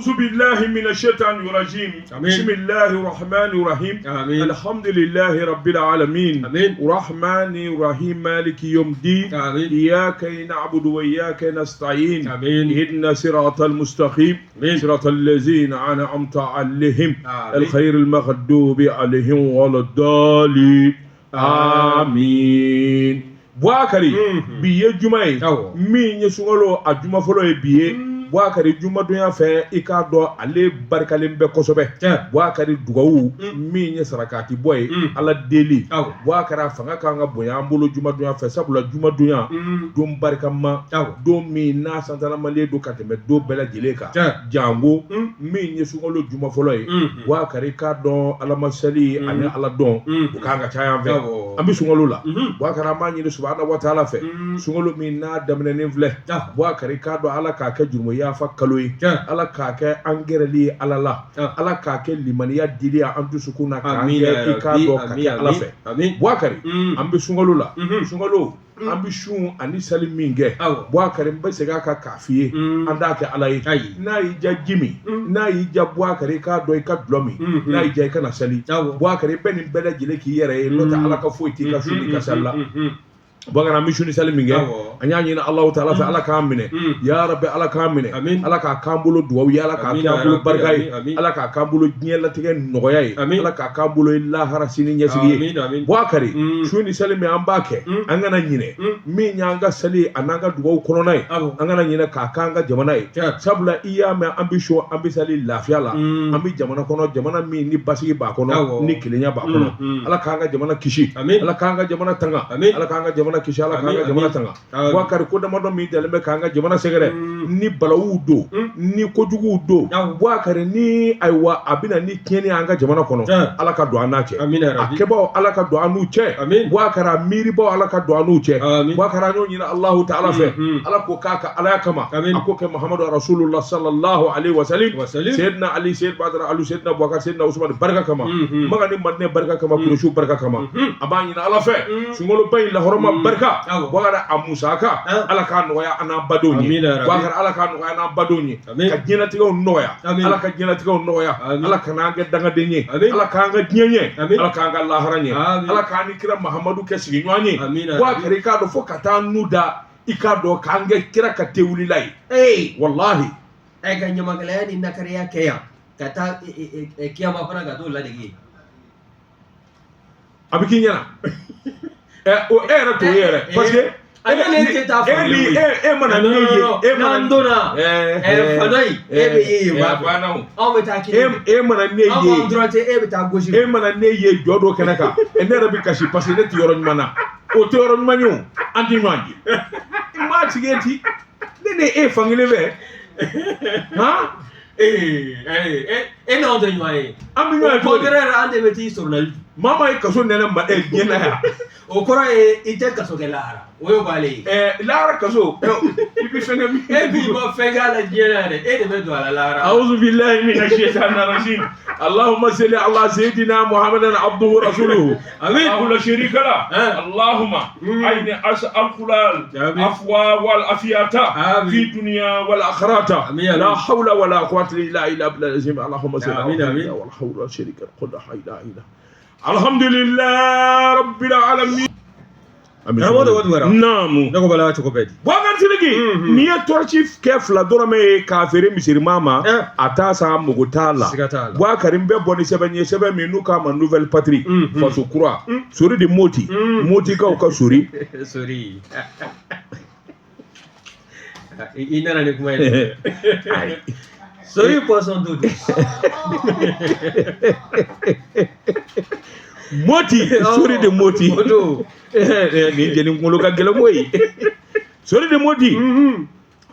أعوذ بالله من الشيطان الرجيم. بسم الله الرحمن الرحيم. الحمد لله رب العالمين. الرحمن الرحيم مالك يوم الدين. إياك نعبد وإياك نستعين. اهدنا الصراط المستقيم صراط الذين أنعمت عليهم الخير المغضوب عليهم ولا الضالين آمين. Bwakari biye jumaye min ye sungalo a juma folo ye biye Bwakari juma dunya fɛ i k'a dɔn ale barikalen bɛ kosɛbɛ Bwakari dugawu min ye sarakati bɔ ye ala deli Bwakari a fanga kan ka bonya an bolo juma dunya fɛ sabula juma dunya don barikama don min n'a santalamalen don ka tɛmɛ don bɛɛ lajɛlen kan jango min ye sungalo juma fɔlɔ ye Bwakari k'a dɔn alamasali ani ala dɔn o kan ka caya an fɛ an bɛ sungalo la Bwakari an b'a ɲini subhanahu wa ta'ala fɛ sungalo min n'a daminɛnen filɛ Bwakari k'a dɔn ala k'a kɛ jurumaya fa kalo ye ala k'a kɛ an gɛrɛli ye ala la ala k'a kɛ limaniya dili an dusukun na k'an kɛ i k'a dɔn ka kɛ ala fɛ Bwakari an bɛ sungalo la sungalo an bɛ sun ani sali min kɛ Bwakari n bɛ segin a kan k'a f'i ye an t'a kɛ ala ye n'a y'i ja ji min n'a y'i ja Bwakari i k'a dɔn i ka dulɔ min n'a y'i ja i kana sali Bwakari bɛɛ nin bɛɛ lajɛlen k'i yɛrɛ ye n'o tɛ ala ka foyi t'i ka sun i ka sali la Bwakari an bɛ sun ni sali min kɛ an y'a ɲini Alahu Taala fɛ ala k'an minɛ ya Rabbi ala k'an minɛ ala k'a k'an bolo dugawu ye ala k'a k'an bolo barika ye ala k'a k'an bolo diɲɛ latigɛ nɔgɔya ye ala k'a k'an bolo lahara sini ɲɛsigi ye Bwakari sun ni sali min an b'a kɛ an kana ɲinɛ min y'an ka sali a n'an ka dugawu kɔnɔna ye an kana ɲinɛ k'a k'an ka jamana ye sabula i y'a mɛn an bɛ sun an bɛ sali lafiya la an bɛ jamana kɔnɔ jamana min ni basigi b'a kɔnɔ ni kelenya b'a kɔnɔ ala k'an ka jamana kisi ala k'an ka jamana tanga ala k'an ka jamana kisi ala k'an ka jamana tanga Bwakari ko damadɔ min dalen bɛ k'an ka jamana sɛgɛrɛ ni balawu don ni kojuguw don Bwakari ni ayiwa a bɛna ni tiɲɛni an ka jamana kɔnɔ ala ka don an n'a cɛ a kɛbaw ala ka don an n'u cɛ Bwakari a miiribaw ala ka don an n'u cɛ Bwakari an y'o ɲini Alahu Taala fɛ ala ko k'a ka alaya kama a ko kɛ Muhamadu Rasulullah sallallahu alaihi wa sallam Sayyidina Ali Sayyid Badara Alu Sayyidina Bwakari Sayyidina Usman barika kama maga ni madinɛ barika kama Kuresiw barika kama a b'a ɲini ala fɛ sunkalo ba in lahɔrɔma barika Bwakari a musaka ala k'a nɔgɔya an n'an badenw ye Bwakari ala k'a nɔgɔya an n'an badenw ye ka diɲɛlatigɛw nɔgɔya ala ka diɲɛlatigɛw nɔgɔya ala ka n'an kɛ dangaden ye ala k'an ka diɲɛ ɲɛ ala k'an ka lahara ɲɛ ala k'an ni kira Mahamadu kɛ sigiɲɔgɔn ye Bwakari k'a dɔn fo ka taa nu da i k'a dɔn k'an kɛ kira ka te wulila ye wallahi ka ɲamakalaya ni nakariya kɛ yan ka taa kiyama fana ka t'o ladege a bɛ k'i ɲɛna o e yɛrɛ t'o ye yɛrɛ parce que e mana ne ye n'an donna fadɔyi e bɛ ye anw bɛ taa kini e mana ne ye anw dɔrɔn tɛ e bɛ taa gosi e mana ne ye jɔ dɔ kɛnɛ kan ne yɛrɛ bɛ kasi parce que ne tɛ yɔrɔ ɲuman na o tɛ yɔrɔ ɲuman ye o an tɛ ɲɔgɔn ye i m'a tigi ye ten ne ni e fankelen fɛ han e n'anw tɛ ɲɔgɔn ye an bɛ ɲɔgɔn ye cogo di an de bɛ t'i sɔrɔ la maa ma ye kaso nɛnɛ ma diɲɛ na yan o kɔrɔ ye i tɛ kaso kɛ lahara o ye b'ale ye lahara kaso i bɛ fɛn kɛ min e b'i ma fɛn k'a la diɲɛ na yɛrɛ e de bɛ don a la lahara a'udhu billahi minash shaitanir rajim allahumma salli ala sayyidina muhammadin abduhu wa rasuluhu amin la sharika la allahumma ayni as'alul afwa wal afiyata fi dunya wal akhirata la hawla wala quwwata illa billah allahumma salli amin wal hawla sharika la ilaha illa alhamdulillah rabbil alamin naamu ne ko bala cogo bɛɛ di Bwakari Sidiki n'i ye tɔrɔci kɛ fila dɔrɔmɛ ye k'a feere misiriman ma a t'a san mugu t'a la Bwakari n bɛ bɔ ni sɛbɛn ye sɛbɛn min n'u k'a ma nouvelle patrie faso kura sori de moti motikaw ka sori sori i nana ni kuma ye sori pɔsɔn do moti sori de moti ni jeni ngolo ka gele moyi sori de moti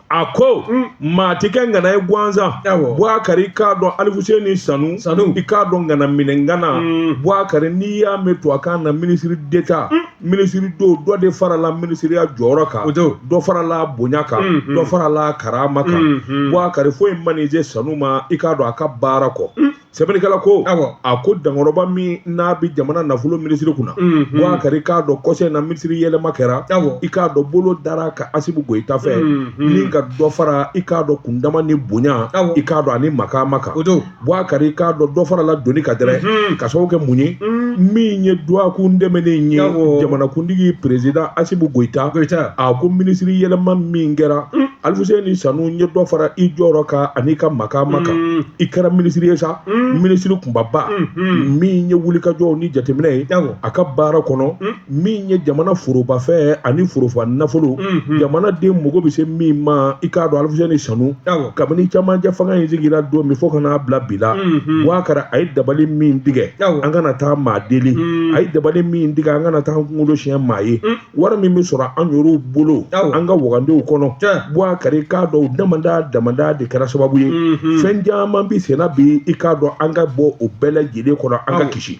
a ko maa ti kɛ ngana ye gansan Bwakari k'a dɔn Alifuseni Sanu i k'a dɔn ngana minɛ ngana Bwakari n'i y'a mɛn tubabukan na ministre d'État ministre do dɔ de farala ministeriya jɔyɔrɔ kan dɔ farala bonya kan dɔ farala karama kan Bwakari foyi man'i je Sanu ma i k'a dɔn a ka baara kɔ sɛbɛnnikɛla ko Awɔ. a ko dankɔrɔba min n'a bɛ jamana nafolo minisiri kunna Boubacar i k'a dɔn kɔsɛ in na minisiri yɛlɛma kɛra Awɔ. i k'a dɔn bolo dara ka Asimu Goyita fɛ ni ka dɔ fara i k'a dɔn kundama ni bonya Awɔ. i k'a dɔn ani makaama kan O don. Boubacar i k'a dɔn dɔ fara la doni ka dɛrɛ ka sababu kɛ mun ye min ye duwakun dɛmɛnen ye Awɔ. jamanakuntigi président Asimu Goyita Goyita. a ko minisiri yɛlɛma min kɛra Alfuseni Sanu ye dɔ fara i jɔyɔrɔ kan ani ka makaama kan i kɛra minisiri ye sa minisiri kunbaba min ye wulikajɔw ni jateminɛ ye Awɔ. a ka baara kɔnɔ min ye jamana forobafɛ ani forofa nafolo jamana den mago bɛ se min ma i k'a dɔn Alfuseni Sanu Awɔ. kabini camancɛ fanga in sigira don min fo ka n'a bila bi la Boubacar a ye dabali min tigɛ Awɔ. an kana taa maa deli a ye dabali min tigɛ an kana taa an kunkolo siɲɛ maa ye wari min bɛ sɔrɔ an yɛrɛw bolo Awɔ. an ka wagandenw kɔnɔ Tiɲɛ. Boubacar i k'a dɔn damada de kɛra sababu ye fɛn caman bi senna bi i k'a dɔn an ka bɔ o bɛɛ lajɛlen kɔnɔ an ka kisi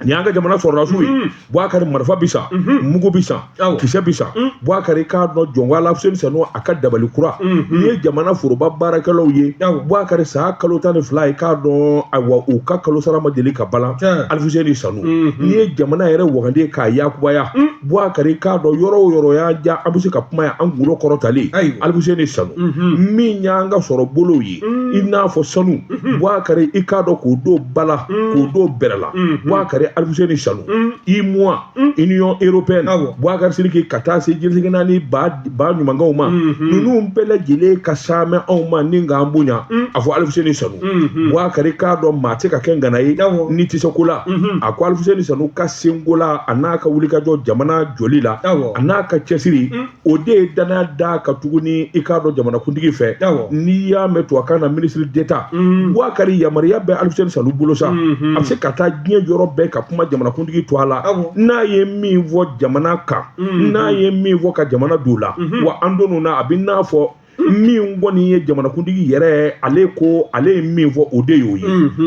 ni an ka jamana sɔrɔdasiw ye Boubacar marifa bi san mugu bi san Awɔ. kisɛ bi san Boubacar i k'a dɔn jɔnko Alfuseni Sanu a ka dabali kura ni ye jamana foroba baarakɛlaw ye Awɔ. Boubacar san kalo 12 i k'a dɔn ayiwa u ka kalo sara ma deli ka balan Tiɲɛ. Alfuseni Sanu ni ye jamana yɛrɛ waganden k'a yakubaya Boubacar i k'a dɔn yɔrɔ o yɔrɔ y'a ja an bɛ se ka kuma yan an kunkolo kɔrɔtalen Ayiwa. Alfuseni Sanu min y'an ka sɔrɔ bolow ye i n'a fɔ sanu Boubacar i k'a dɔn k'o don bala k'o don bɛrɛla Boubacar Alfuseni Sanu UEMOA Union Européenne Awɔ. Boubacar Sidiki ka taa se jelisiginan naani ba ɲumankaw ma ninnu bɛɛ lajɛlen ka saamɛ anw ma ni k'an bonya a fɔ Alfuseni Sanu Boubacar i k'a dɔn maa tɛ ka kɛ ngana ye Awɔ. ni tɛ se ko la a ko Alfuseni Sanu ka senko la a n'a ka wulikajɔ jamana jɔli la Awɔ. a n'a ka cɛsiri o de ye danaya da ka tuguni i k'a dɔn jamanakuntigi fɛ Awɔ. n'i y'a mɛn tubabukan na ministre d'État Boubacar yamaruya bɛ Alfuseni Sanu bolo sa a bɛ se ka taa diɲɛ yɔrɔ bɛɛ ka kuma jamanakuntigi to a la Awɔ. n'a ye min fɔ jamana kan n'a ye min fɔ ka jamana don la wa an donn'o na a bɛ n'a fɔ min kɔni ye jamanakuntigi yɛrɛ ale ko ale ye min fɔ o de y'o ye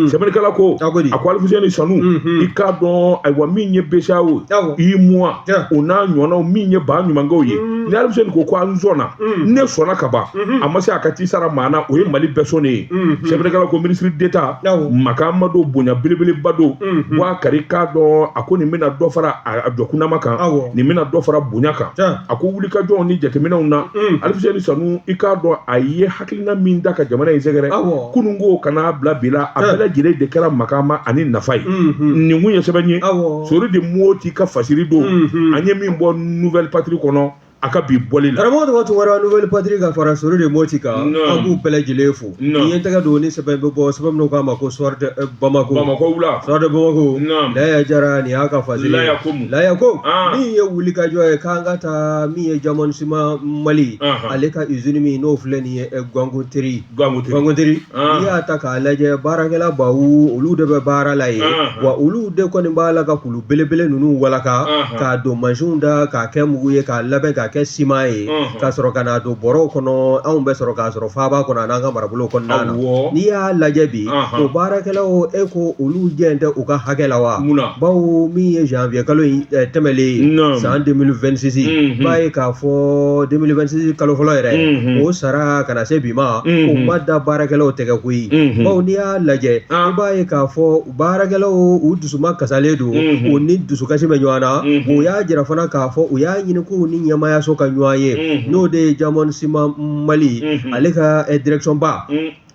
sɛbɛnnikɛla ko Agodi. a ko Alfuseni Sanu i k'a dɔn ayiwa min ye BCEAO Awɔ. UEMOA Tiɲɛ. o n'a ɲɔgɔnnaw min ye ba ɲumankaw ye ni Alfuseni ko an sɔnna ne sɔnna ka ban a ma se a ka ci sara maa na o ye Mali bɛɛ sɔnnen ye sɛbɛnnikɛla ko ministre d'État Awɔ. Makama don bonya belebeleba don Boubacar i k'a dɔn a ko nin bɛna dɔ fara a jɔkundama kan Awɔ. nin bɛna dɔ fara bonya kan Tiɲɛ. a ko wulikajɔw ni jateminɛw na Alfuseni Sanu i k'a dɔn a ye hakilina min da ka jamana in sɛgɛrɛ Awɔ. kunun ko kana bila bi la a bɛɛ lajɛlen de kɛra Makama ani nafa ye nin kun ye sɛbɛn ye Awɔ. Sori de Moti ka fasiri don an ye min bɔ Nouvelle Patrie kɔnɔ a ka bi bɔli la karamɔgɔ tɔgɔ tun wara Nouvelle Patrie ka fara Sori de Moti kan an b'u bɛɛ lajɛlen fo Non. ni ye tɛgɛ don ni sɛbɛn bɛ bɔ sɛbɛn minnu k'a ma ko Soir de Bamako Bamako wula Soir de Bamako Non. Laya Jara nin y'a ka fasiri Laya Komu. Laya ko Ah. min ye wulikajɔ ye k'an ka taa min ye Jamon Sima Mali ale ka usine min n'o filɛ nin ye Gangoteri Gangoteri n'i y'a ta k'a lajɛ baarakɛla bawu olu de bɛ baara la ye wa olu de kɔni b'a la ka kulu belebele ninnu walaka k'a don mansinw da k'a kɛ mugu ye k'a labɛn k'a kɛ siman ye ka sɔrɔ ka n'a don bɔrɔw kɔnɔ anw bɛ sɔrɔ k'a sɔrɔ faaba kɔnɔ a n'an ka marabolo kɔnɔna na Awɔ. n'i y'a lajɛ bi o baarakɛlaw e ko olu jɛn tɛ u ka hakɛ la wa Munna? bawo min ye janvier kalo in tɛmɛlen Non. san 2026 b'a ye k'a fɔ 2026 kalo fɔlɔ yɛrɛ o sara kana se bi ma o ma da baarakɛlaw tɛgɛ koyi bawo n'i y'a lajɛ i b'a ye k'a fɔ baarakɛlaw u dusuma kasalen don o ni dusukasi bɛ ɲɔgɔn na o y'a jira fana k'a fɔ u y'a ɲini k'u ni ɲɛmayaso ka ɲɔgɔn ye n'o de ye Jamon Sima Mali ale ka direction ba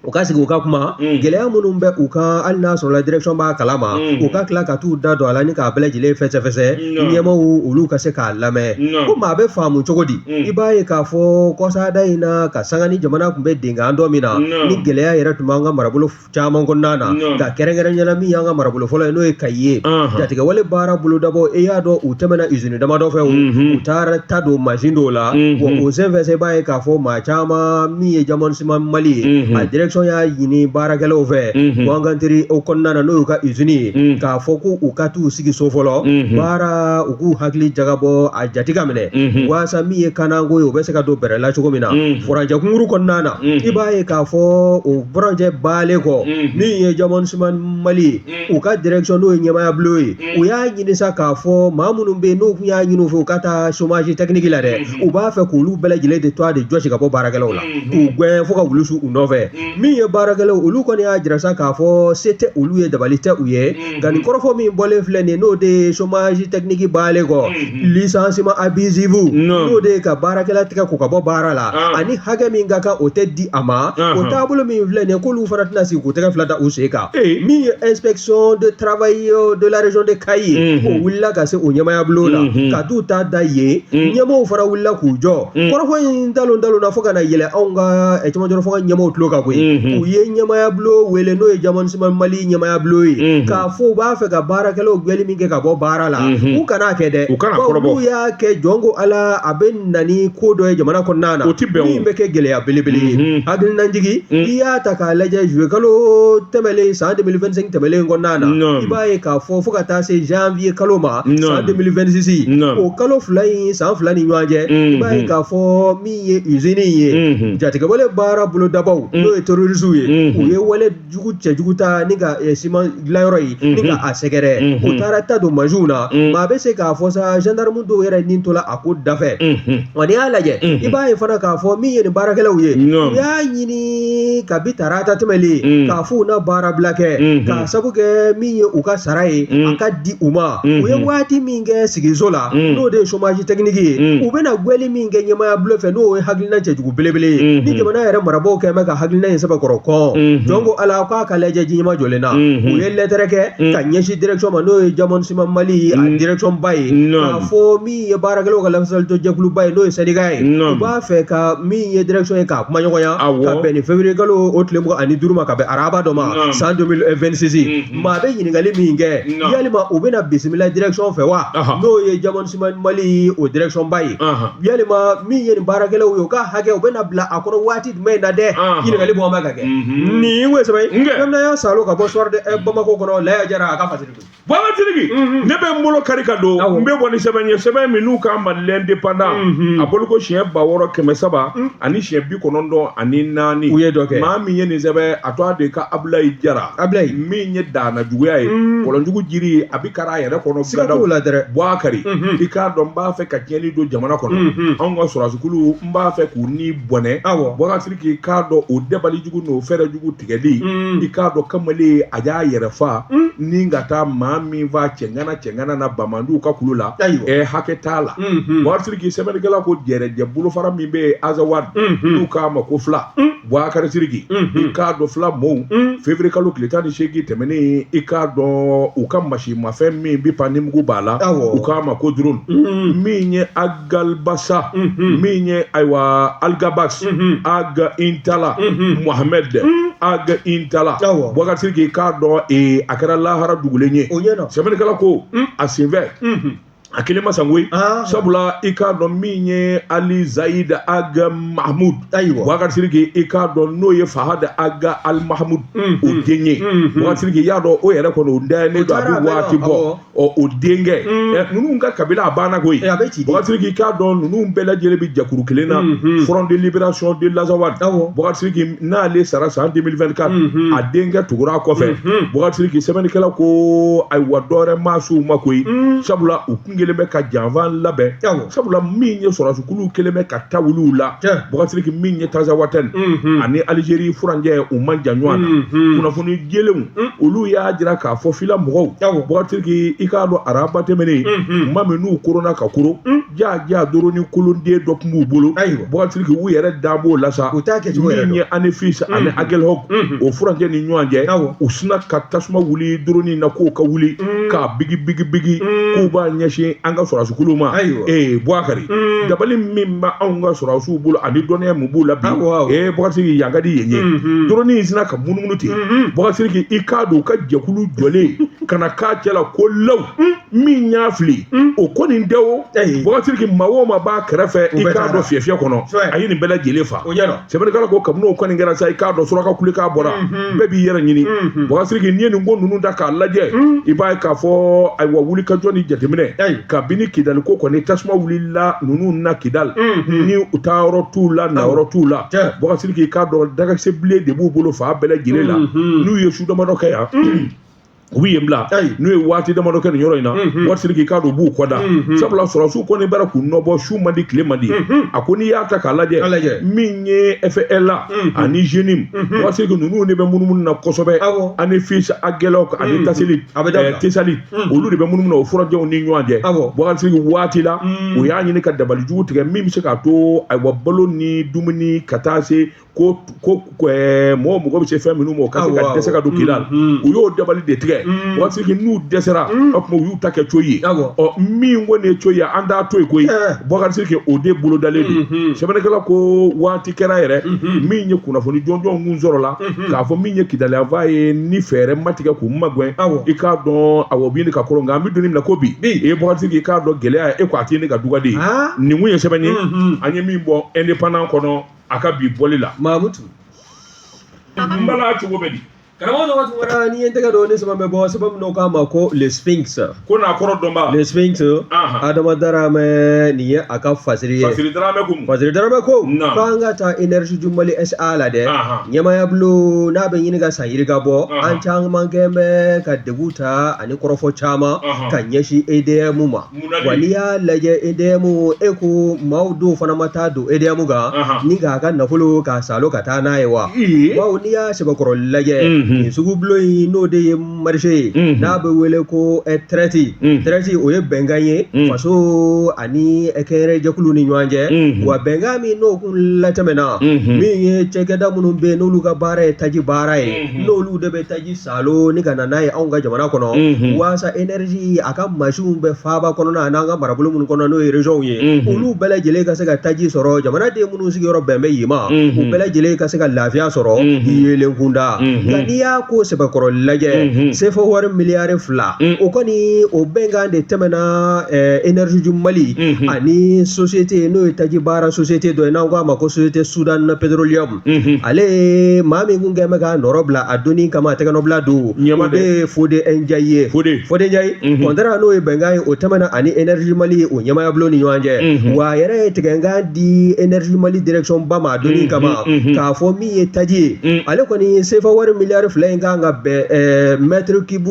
u ka sigi u ka kuma gɛlɛya minnu bɛ u kan hali n'a sɔrɔla direction b'a kalama u ka tila ka t'u da don a la ni k'a bɛɛ lajɛlen fɛsɛfɛsɛ ɲɛmaaw olu ka se k'a lamɛn ko maa bɛ faamu cogo di i b'a ye k'a fɔ kɔsada in na ka sanga ni jamana tun bɛ denkan dɔ min na ni gɛlɛya yɛrɛ tun b'an ka marabolo caman kɔnɔna na ka kɛrɛnkɛrɛnyala min y'an ka marabolo fɔlɔ ye n'o ye Kayi ye jatigɛwale baara bolo dabɔ e y'a dɔn u tɛmɛna usine damadɔ fɛ u taara ta don mansin dɔw la wa o senfɛ i b'a ye k'a fɔ maa caman min ye Jamon Sima Mali ye a direction y'a ɲini baarakɛlaw fɛ ko an ka teri o kɔnɔna na n'o y'u ka usine ye k'a fɔ ko u ka t'u sigi so fɔlɔ baara u k'u hakili jagabɔ a jati ka minɛ waasa min ye kanako ye o bɛ se ka don bɛrɛ la cogo min na furanjɛ kunkuru kɔnɔna na i b'a ye k'a fɔ o furanjɛ baalen kɔ min ye Jamon Sima Mali ye u ka direction n'o ye ɲɛmaaya bulon ye u y'a ɲini sa k'a fɔ maa minnu bɛ yen n'u tun y'a ɲini u fɛ u ka taa chômage technique la dɛ u b'a fɛ k'olu bɛɛ lajɛlen de to a de jɔsi ka bɔ baarakɛlaw la k'u gɛn fo ka wuli su u nɔfɛ min ye baarakɛlaw olu kɔni y'a jira sa k'a fɔ se tɛ olu ye dabali tɛ u ye nka nin kɔrɔfɔ min bɔlen filɛ nin n'o de ye chômage technique baalen kɔ licenciement abusif n'o de ye ka baarakɛla tigɛ k'u ka bɔ baara la ani hakɛ min ka kan o tɛ di a ma o taabolo min filɛ nin ye k'olu fana tɛna sigi k'u tɛgɛ fila da u sen kan min ye inspection de travail de la région de Kayi o wulila ka se o ɲɛmaya bulon la ka t'u ta da yen ɲɛmɔgɔw fana wulila k'u jɔ kɔrɔfɔ in dalon na fo ka na yɛlɛ anw ka camanjɔrɔ fo ka ɲɛmɔgɔw tulo kan koyi u ye ɲɛmaya bulon wele n'o ye Jamano Siman Mali ɲɛmaya bulon ye k'a fɔ u b'a fɛ ka baarakɛlaw gwɛli min kɛ ka bɔ baara la u kan'a kɛ dɛ n'u y'a kɛ jɔn ko Ala a bɛ na ni ko dɔ ye jamana kɔnɔna na min bɛ kɛ gɛlɛya belebele ye hakilinajigi i y'a ta k'a lajɛ juillet kalo tɛmɛlen san 2025 tɛmɛlen kɔnɔna na i b'a ye k'a fɔ fo ka taa se janvier kalo ma san 2026 o kalo fila in san fila ni ɲɔgɔn cɛ i b'a ye k'a fɔ min ye usine ye jatigɛwale baara bolodabaw n'o ye terroriste ye u ye wale jugu cɛjugu ta ni ka siman dilanyɔrɔ ye ni ka a sɛgɛrɛ o taara ta don mansiw na maa bɛ se k'a fɔ sa gendarme dɔw yɛrɛ nin tola a ko dafɛ wa n'i y'a lajɛ i b'a ye fana k'a fɔ min ye nin baarakɛlaw ye u y'a ɲini kabi tarata tɛmɛlen k'a fɔ u na baara bila kɛ k'a sabu kɛ min ye u ka sara ye a ka di u ma u ye waati min kɛ sigiso la n'o de ye chômage technique ye u bɛna gwɛli min kɛ ɲɛmaya bulon fɛ n'o ye hakilina cɛjugu belebele ye ni jamana yɛrɛ marabaaw kɛ mɛ ka hakilina in sɛbɛkɔrɔ kɔn jɔn ko Ala k'a ka lajɛ jiɲɛma jɔlen na u ye lettre kɛ ka ɲɛsin direction ma n'o ye Jamano Siman Mali a direction ba ye k'a fɔ min ye baarakɛlaw ka lafasali jɛkulu ba ye n'o ye syndicat ye u b'a fɛ ka min ye direction ye k'a kuma ɲɔgɔnya ka bɛn ni février kalo o tile 25 ma ka bɛn araba dɔ ma san 2026 maa bɛ ɲininkali min kɛ yalima u bɛna bisimila direction fɛ wa n'o ye Jamano Siman Mali o direction ba ye yalima min ye nin baarakɛlaw ye u ka hakɛ u bɛna bila a kɔrɔ waati jumɛn na dɛ ɲininkali bɔ ma ka kɛ nin ko sɛbɛn même n'a y'a salo ka bɔ soir de Bamako kɔnɔ Laya Jara a ka fasiri Baba Tirigi ne bɛ n bolo kari ka don n bɛ bɔ ni sɛbɛn ye sɛbɛn min n'u ka Mali indépendant a bolo ko siɲɛ 600 ani siɲɛ 94 u ye dɔ kɛ maa min ye nin sɛbɛn a tɔgɔ de ka Abulayi Jara min ye daana juguya ye kɔlɔnjugu jiri a bɛ kari a yɛrɛ kɔnɔ sigataw la dɛrɛ Bouakari i k'a dɔn n b'a fɛ ka tiɲɛni don jamana kɔnɔ anw ka sɔrɔdasiw n b'a fɛ k'u ni bɔnɛ Bouakari k'i k'a dɔn o dabalijugu n'o fɛrɛjugu tigɛli i k'a dɔn kamalen a y'a yɛrɛ fa ni ka taa maa min f'a cɛngana na bamanduw ka kulu la hakɛ t'a la Bouakari k'i sɛbɛnnikɛla ko jɛrɛjɛ bolofara min bɛ Azawad n'u k'a ma ko fila Bouakari Sidiki i k'a dɔn fila mɔɔw février kalo tile 18 tɛmɛnen i k'a dɔn u ka masimafɛn min bi panimugu b'a la u k'a ma ko drone min ye Agalbasa min ye ayiwa Algabas Aga Intala Mohamed Aga Intala Bouakari Sidiki k'a dɔn a kɛra lahara dugulen ye sɛbɛnnikɛla ko a senfɛ a kelen ma sangoyi sabula i k'a dɔn min ye Ali Zaid Aga Mahmud Bouakari Sidiki i k'a dɔn n'o ye Fahad Aga Al Mahmud o den ye Bouakari Sidiki y'a dɔn o yɛrɛ kɔni o dayɛlɛlen don a bɛ waati bɔ o denkɛ ninnu ka kabila a banna koyi Bouakari Sidiki k'a dɔn ninnu bɛɛ lajɛlen bɛ jakuru kelen na Front de Libération de l'Azawad Bouakari Sidiki n'ale sara san 2024 a denkɛ tugura kɔfɛ Bouakari Sidiki sɛbɛnnikɛla ko ayiwa dɔwɛrɛ maa s'u ma koyi sabula u kelen bɛ ka janfan labɛn sabula min ye sɔrɔdasiw kelen bɛ ka taa wuluw la Bouakari Sidiki min ye Tazawatène ani Algérie furanjɛ u man jan ɲɔgɔn na kunnafoni jɛlenw olu y'a jira k'a fɔ fila mɔgɔw Bouakari Sidiki i k'a dɔn araba tɛmɛnen ma min n'u korona ka koro jaa doro ni kolonden dɔ tun b'u bolo Bouakari Sidiki u yɛrɛ da b'o la sa min ye Anefis ani Agelhog o furanjɛ ni ɲɔgɔn cɛ u sina ka tasuma wuli doronin na k'o ka wuli k'a bigi k'u b'a ɲɛsin an ka sɔrɔdasiw ma Bouakari dabali min bɛ anw ka sɔrɔdasiw bolo ani dɔnniya min b'u la bi Bouakari Sidiki yan ka di yen ye doronin sina ka munumunu ten Bouakari Sidiki i k'a dɔn u ka jɛkulu jɔlen ka na k'a cɛla ko law min y'a fili o ko nin tɛ o Bouakari Sidiki maa o maa b'a kɛrɛfɛ i k'a dɔn fiyɛfiyɛ kɔnɔ a ye nin bɛɛ lajɛlen fa sɛbɛnnikɛla ko kabini o kɔni kɛra sa i k'a dɔn suraka kulekan bɔra bɛɛ b'i yɛrɛ ɲini Bouakari Sidiki n'i ye nin ko ninnu ta k'a lajɛ i b'a ye k'a fɔ ayiwa wulikajɔ ni jateminɛ kabini Kidali ko kɔni tasuma wulila ninnu na Kidali ni u taa yɔrɔ t'u la na yɔrɔ t'u la Bouakari Sidiki k'a dɔn dagakisɛ bilen de b'u bolo fa bɛɛ lajɛlen la n'u ye su damadɔ kɛ yan u b'i yen bila n'u ye waati damadɔ kɛ nin yɔrɔ in na waati siri k'i k'a dɔn u b'u kɔ da sabula sɔrɔsiw kɔni bara k'u nɔbɔ su man di tile man di a ko n'i y'a ta k'a lajɛ min ye FL la ani Jenim waati siri ninnu de bɛ munumunu na kosɛbɛ ani Fils Agɛlɛw ani Tesali olu de bɛ munumunu na o furadenw ni ɲɔgɔn cɛ waati siri waati la u y'a ɲini ka dabalijugu tigɛ min bɛ se k'a to ayiwa balo ni dumuni ka taa se ko mɔgɔ bɛ se fɛn minnu ma o ka se ka dɛsɛ ka don k'i la u y'o dabali de tigɛ waati siri n'u dɛsɛra o tuma u y'u ta kɛ co ye min kɔni ye co ye an t'a to yen koyi Boubacar Sidiki o de bolo dalen don sɛbɛnnikɛla ko waati kɛra yɛrɛ min ye kunnafoni jɔnjɔn mun sɔrɔ la k'a fɔ min ye kidaliyanfan ye ni fɛɛrɛ ma tigɛ k'u magɛn i k'a dɔn awɔ bi ni ka kɔrɔ nka an bɛ don min na ko bi Boubacar Sidiki i k'a dɔn gɛlɛya ye e ko a tɛ ne ka duga de ye nin kun ye sɛbɛn ye an ye min bɔ indépendant kɔnɔ a ka bi bɔli la Mamutu n bala cogo bɛ di karamɔgɔ waati wɛrɛ ni ye n tɛgɛ dɔn ne sɛbɛn bɛ bɔ sɛbɛn min k'a ma ko le Sphinx ko n'a kɔrɔ dɔn ba le Sphinx Adama Darame nin ye a ka fasiri ye fasiri Darame ko k'an ka taa énergie Jumali SA la dɛ ɲɛmaya bolo n'a bɛ ɲini ka san yiri ka bɔ an caman kɛ bɛ ka degun ta ani kɔrɔfɔ caman ka ɲɛsin EDM ma wa n'i y'a lajɛ EDM e ko maaw dɔw fana ma taa don EDM kan ni k'a ka nafolo k'a salo ka taa n'a ye wa bawo n'i y'a sɛbɛkɔrɔ lajɛ nin sugu bulon in n'o de ye marché ye n'a bɛ wele ko traite o ye bɛnkan ye faso ani kɛnɛrɛ jɛkulu ni ɲɔgɔn cɛ wa bɛnkan min n'o kun latɛmɛna min ye cɛkɛda minnu bɛ yen n'olu ka baara ye taji baara ye n'olu de bɛ taji salo ni ka na n'a ye anw ka jamana kɔnɔ waasa énergie a ka machines bɛ faaba kɔnɔna a n'an ka marabolo minnu kɔnɔ n'o ye région ye olu bɛɛ lajɛlen ka se ka taji sɔrɔ jamanaden minnu sigiyɔrɔ bɛn bɛ yen ma u bɛɛ lajɛlen ka se ka lafiya sɔrɔ yelen kunda nka n'i y'a ko sɛbɛkɔrɔ lajɛ CFA wari miliyari 2 o kɔni o bɛnkan de tɛmɛna énergie du Mali ani société n'o ye taji baara société dɔ ye n'an k'a ma ko société Sudan Petroleum ale maa min kun kɛn bɛ k'a nɔrɔ bila a donni kama a tɛgɛnɔbila don o de ye Fode Ndiaye ye Fode Ndiaye contrat n'o ye bɛnkan ye o tɛmɛna ani énergie Mali o ɲɛmaya bulon ni ɲɔgɔn cɛ wa a yɛrɛ ye tigɛnkan di énergie Mali direction ba ma a donni kama k'a fɔ min ye taji ye ale kɔni CFA wari miliyari 2 in kan ka bɛn mètre cube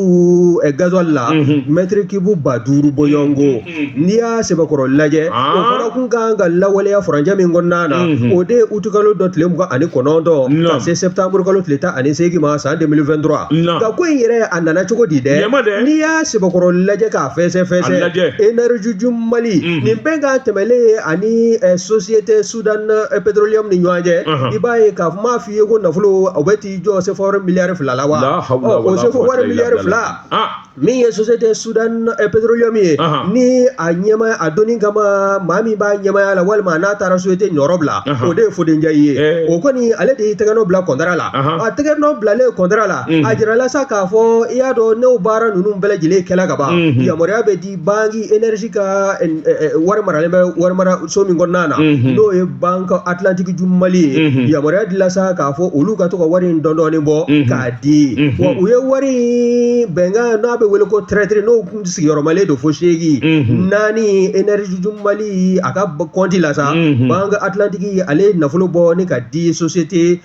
gasoil la mètre cube 5,000 bɔɲɔngo n'i y'a sɛbɛkɔrɔ lajɛ o fana kun kan ka lawaleya furancɛ min kɔnɔna na o de ye août kalo dɔ tile 29 ka se septembre kalo tile 18 ma san 2023 nka ko in yɛrɛ a nana cogo di dɛ n'i y'a sɛbɛkɔrɔ lajɛ k'a fɛsɛ énergie du Mali nin bɛnkan tɛmɛlen ani société Sudan Petroleum ni ɲɔgɔn cɛ i b'a ye k'a fɔ m'a f'i ye ko nafolo o bɛ t'i jɔ CFA wari miliyari 2 la wa o CFA wari miliyari 2 min ye société Sudan Petroleum ye ni a ɲɛmaya a donni kama maa min b'a ɲɛmaya la walima n'a taara société ɲɔrɔ bila o de ye Fode Ndiaye ye o kɔni ale de y'i tɛgɛnɔ bila contrat la a tɛgɛnɔ bilalen contrat la a jirala sa k'a fɔ i y'a dɔn n'o baara ninnu bɛɛ lajɛlen kɛla ka ban yamaruya bɛ di banque énergie ka wari maralen bɛ wari mara so min kɔnɔna na n'o ye banque Atlantique du Mali ye yamaruya dila sa k'a fɔ olu ka to ka wari in dɔɔnin bɔ k'a di wa u ye wari bɛnkan n'a bɛ wele ko traître n'o kun sigiyɔrɔmalen don fo 8 4 énergie du Mali a ka compte la sa banque Atlantique ale nafolo bɔ ni ka di société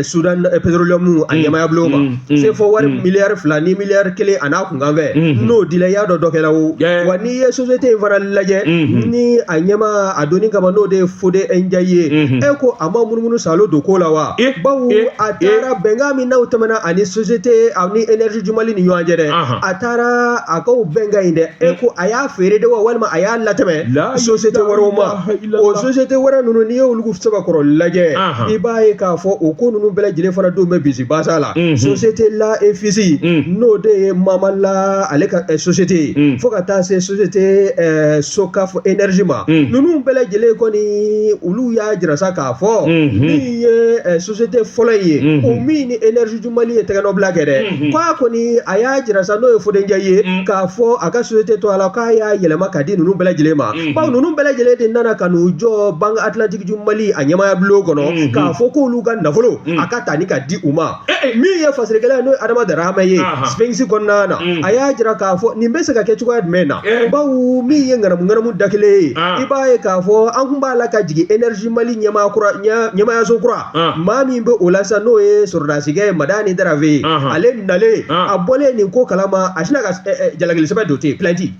Sudan Petroleum a ɲɛmaya bulon ma CFA wari miliyari 2 ni miliyari 1 a n'a kunkan fɛ n'o dila i y'a dɔn dɔ kɛla o wa n'i ye société in fana lajɛ ni a ɲɛma a donni kama n'o de ye Fode Ndiaye ye e ko a ma munumunu salo don ko la wa bawo a taara bɛnkan min n'aw tɛmɛna ani société ani énergie du Mali ni ɲɔgɔn cɛ dɛ a taara a k'o bɛnkan in dɛ e ko a y'a feere de wa walima a y'a latɛmɛ société wɛrɛw ma o société wɛrɛ ninnu n'i ye olu sɛbɛkɔrɔ lajɛ i b'a ye k'a fɔ o ko ninnu bɛɛ lajɛlen fana don bɛ bisi basa la société la EFICI n'o de ye Mamala ale ka société fo ka taa se société Socaf énergie ma ninnu bɛɛ lajɛlen kɔni olu y'a jira sa k'a fɔ min ye société fɔlɔ in ye o min ni énergie du Mali ye tɛgɛnɔ bila kɛ dɛ k'a kɔni a y'a jira sa n'o ye Fode Ndiaye ye k'a fɔ a ka société to a la k'a y'a yɛlɛma ka di ninnu bɛɛ lajɛlen ma bawo ninnu bɛɛ lajɛlen de nana ka n'u jɔ banque Atlantique du Mali a ɲɛmaya bulon kɔnɔ k'a fɔ k'olu ka nafolo a ka ta ni ka di u ma min ye fasirikɛla n'o ye Adama Darame ye Sphinx kɔnɔna na a y'a jira k'a fɔ nin bɛ se ka kɛ cogoya jumɛn na bawo min ye ŋanamu da kelen ye i b'a ye k'a fɔ an kun b'a la ka jigin énergie Mali ɲɛmaayaso kura maa min bɛ o la sisan n'o ye sɔrɔdasikɛ Madani Darave ale nalen a bɔlen nin ko kalama a sina ka jalagili sɛbɛn don ten plainte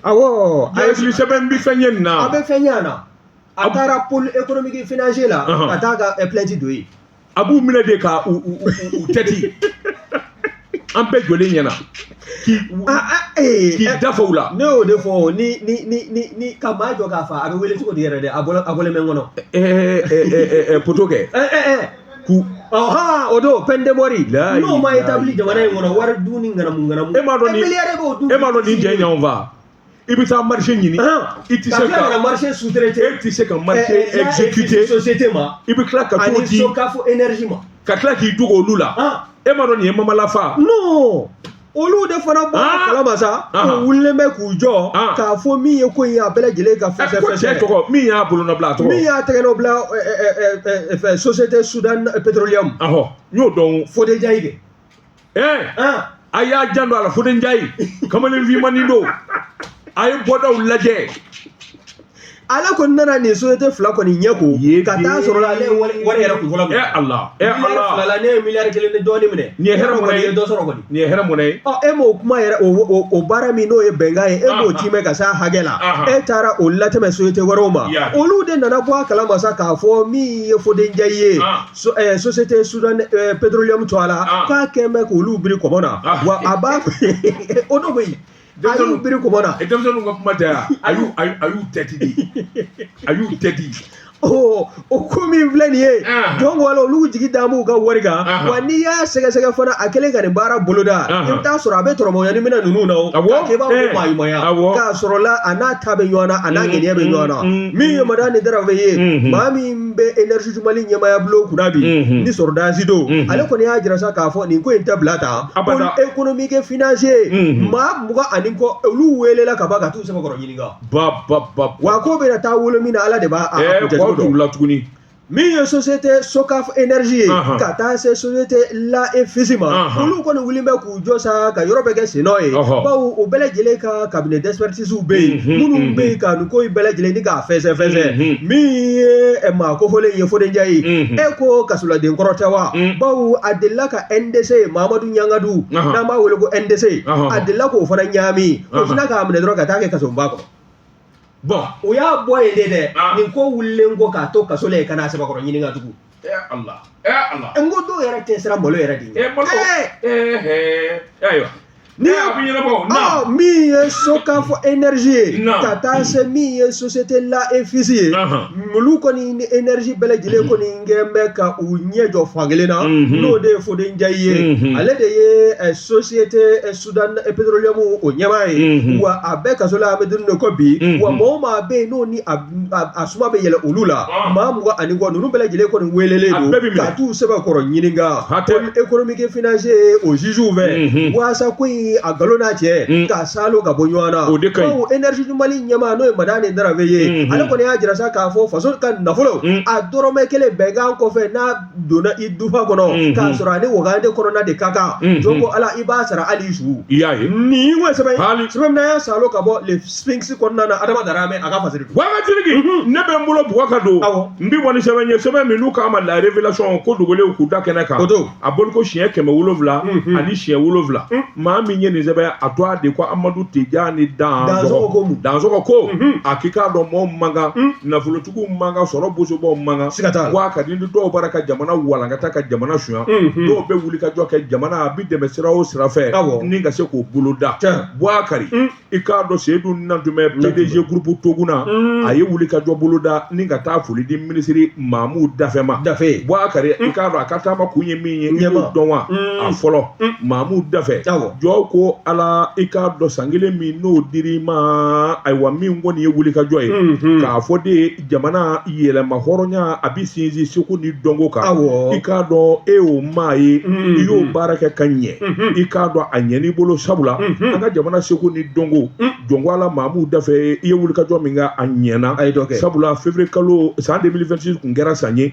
awɔ jalagili sɛbɛn bɛ fɛn ye nin na a bɛ fɛn ɲɛ na a taara pôle économique financier la ka taa ka plainte don yen a b'u minɛ de ka u tɛti an bɛɛ jɔlen ɲɛna k'i dafa u la ne y'o de fɔ ni ka maa jɔ k'a fa a bɛ wele cogo di yɛrɛ dɛ a bɔlen bɛ n kɔnɔ poto kɛ o don peine de mort n'o ma établi jamana in kɔnɔ wari dun ni ŋanamu e m'a dɔn nin jɛ ɲɔgɔn fa i bɛ taa marché ɲini i tɛ se ka marché sous-traité e tɛ se ka marché exécuté société ma i bɛ tila ka t'o di Socafo énergie ma ka tila k'i dogo olu la e m'a dɔn nin ye mamalafa non olu de fana bɔra kalama sa u wulilen bɛ k'u jɔ k'a fɔ min ye ko in ye a bɛɛ lajɛlen ka fɛsɛ tɔgɔ min y'a bolonɔbila a tɔgɔ min y'a tɛgɛnɔ bila société Sudan Petroleum n y'o dɔn Fode Ndiaye de a y'a jan don a la Fode Ndiaye kamalen fimanin don a ye bɔdaw lajɛ ale kɔni nana nin société fila kɔni ɲɛ ko ka taa sɔrɔ ale ye wari yɛrɛ kun fɔlɔ minɛ Allah fila la ne ye miliyari 1 ni dɔɔnin minɛ nin ye hɛrɛ mun ye dɔ sɔrɔ kɔni nin ye hɛrɛ mun ye e m'o kuma yɛrɛ o baara min n'o ye bɛnkan ye e m'o timɛ ka s'a hakɛ la e taara o latɛmɛ société wɛrɛw ma olu de nana bɔ a kalama sa k'a fɔ min ye Fode Ndiaye ye société Sudan Petroleum to a la k'a kɛ mɛ k'olu biri kɔmɔ na wa a b'a o dɔ bɛ yen a y'u biri kɔmɔ na denmisɛnninw ka kuma tɛ yan a y'u tɛti de o ko min filɛ nin ye donc wala olu jigi da b'u ka wari kan wa n'i y'a sɛgɛsɛgɛ fana a kɛlen ka nin baara boloda i bɛ taa sɔrɔ a bɛ tɔrɔmɔɲani minɛ ninnu na o k'i b'a fɔ maɲumanya k'a sɔrɔ la a n'a ta bɛ ɲɔgɔn na a n'a ŋaniya bɛ ɲɔgɔn na min ye Madani Darave ye maa min bɛ énergie Mali ɲɛmaaya bulon kunna bi ni sɔrɔdasi don ale kɔni y'a jira sa k'a fɔ nin ko in tɛ bila tan pôle économique financier maa 20 ani kɔ olu welela ka ban ka t'u sɛbɛkɔrɔ ɲininka wa ko bɛna taa wolo min na Ala de b'a tuguni min ye société Socaf énergie ye ka taa se société La Efisi ma olu kɔni wulilen bɛ k'u jɔ sa ka yɔrɔ bɛɛ kɛ senɔ ye bawo o bɛɛ lajɛlen ka cabinet d'expertise bɛ yen minnu bɛ yen ka nin ko in bɛɛ lajɛlen ni k'a fɛsɛ min ye maa kofɔlen ye Fode Ndiaye e ko kasoladen kɔrɔ tɛ wa bawo a delila ka NDC Mahamadu Ɲangadu n'an b'a wele ko NDC a delila k'o fana ɲagami o sina k'a minɛ dɔrɔn ka taa kɛ kasoba kɔnɔ bon o y'a bɔ yen de dɛ nin ko wulilen ko k'a to kaso la yen ka n'a sɛbɛkɔrɔ ɲininka tugun Allah n ko dɔw yɛrɛ tɛ siran malo yɛrɛ de ye ayiwa ne y'a f'i ɲɛna bɔ min ye Socaf énergie ye ka taa se min ye société La Efisi ye olu kɔni ni énergie bɛɛ lajɛlen kɔni kɛn bɛ ka u ɲɛ jɔ fan kelen na n'o de ye Fode Ndiaye ye ale de ye société Sudan Petroleum o ɲɛmaa ye wa a bɛɛ kaso la an bɛ don de ko bi wa maa o maa bɛ yen n'o ni a suma bɛ yɛlɛ olu la maa 20 ani kɔ ninnu bɛɛ lajɛlen kɔni welelen don ka t'u sɛbɛkɔrɔ ɲininka pôle économique financier o juges fɛ waasa ko in a galon n'a cɛ k'a salo ka bɔ ɲɔgɔn na bawo énergie Mali ɲɛmaa n'o ye Madani Darave ye ale kɔni y'a jira sa k'a fɔ faso ka nafolo a dɔrɔmɛ 1 bɛnkan kɔfɛ n'a donna i dufa kɔnɔ k'a sɔrɔ ani wagande kɔnɔna de ka kan jɔn ko Ala i b'a sara hali i su i y'a ye nin ko sɛbɛn n'a y'a salo ka bɔ le Sphinx kɔnɔna na Adama Darame a ka fasiri wagatigi ne bɛ n bolo bugɔ ka don n bɛ bɔ ni sɛbɛn ye sɛbɛn min n'u k'a ma la révélation ko dogolen k'u da kɛnɛ kan a bolo ko siɲɛ 707 ani siɲɛ 7 maa min ye nin sɛbɛn a to a de ko Amadu Tijani Dansɔgɔ ko a k'i k'a dɔn mɔgɔw man kan nafolotigiw man kan sɔrɔ bosobaw man kan wa ka di dɔw bara ka jamana walankata ka jamana suɲɛ dɔw bɛ wuli ka jɔ kɛ jamana a bɛ dɛmɛ sira o sira fɛ ni ka se k'o boloda Bouakari i k'a dɔn Seydou Nantumɛ PDG groupe Toguna a ye wuli ka jɔ boloda ni ka taa foli di minisiri Mahamu Dafɛ ma Bouakari i k'a dɔn a ka taama kun ye min ye i y'o dɔn wa a fɔlɔ Mahamu Dafɛ jɔ baw ko ala i k'a dɔn san kelen min n'o dir'i ma ayiwa min kɔni ye wulikajɔ ye k'a fɔ de jamana yɛlɛma hɔrɔnya a bi sinsin seko ni dɔnko kan i k'a dɔn e y'o maa ye i y'o baara kɛ ka ɲɛ i k'a dɔn a ɲɛn'i bolo sabula an ka jamana seko ni dɔnko jɔnko ala maamu dafɛ i ye wulikajɔ min kɛ a ɲɛna sabula février kalo san 2026 kun kɛra san ye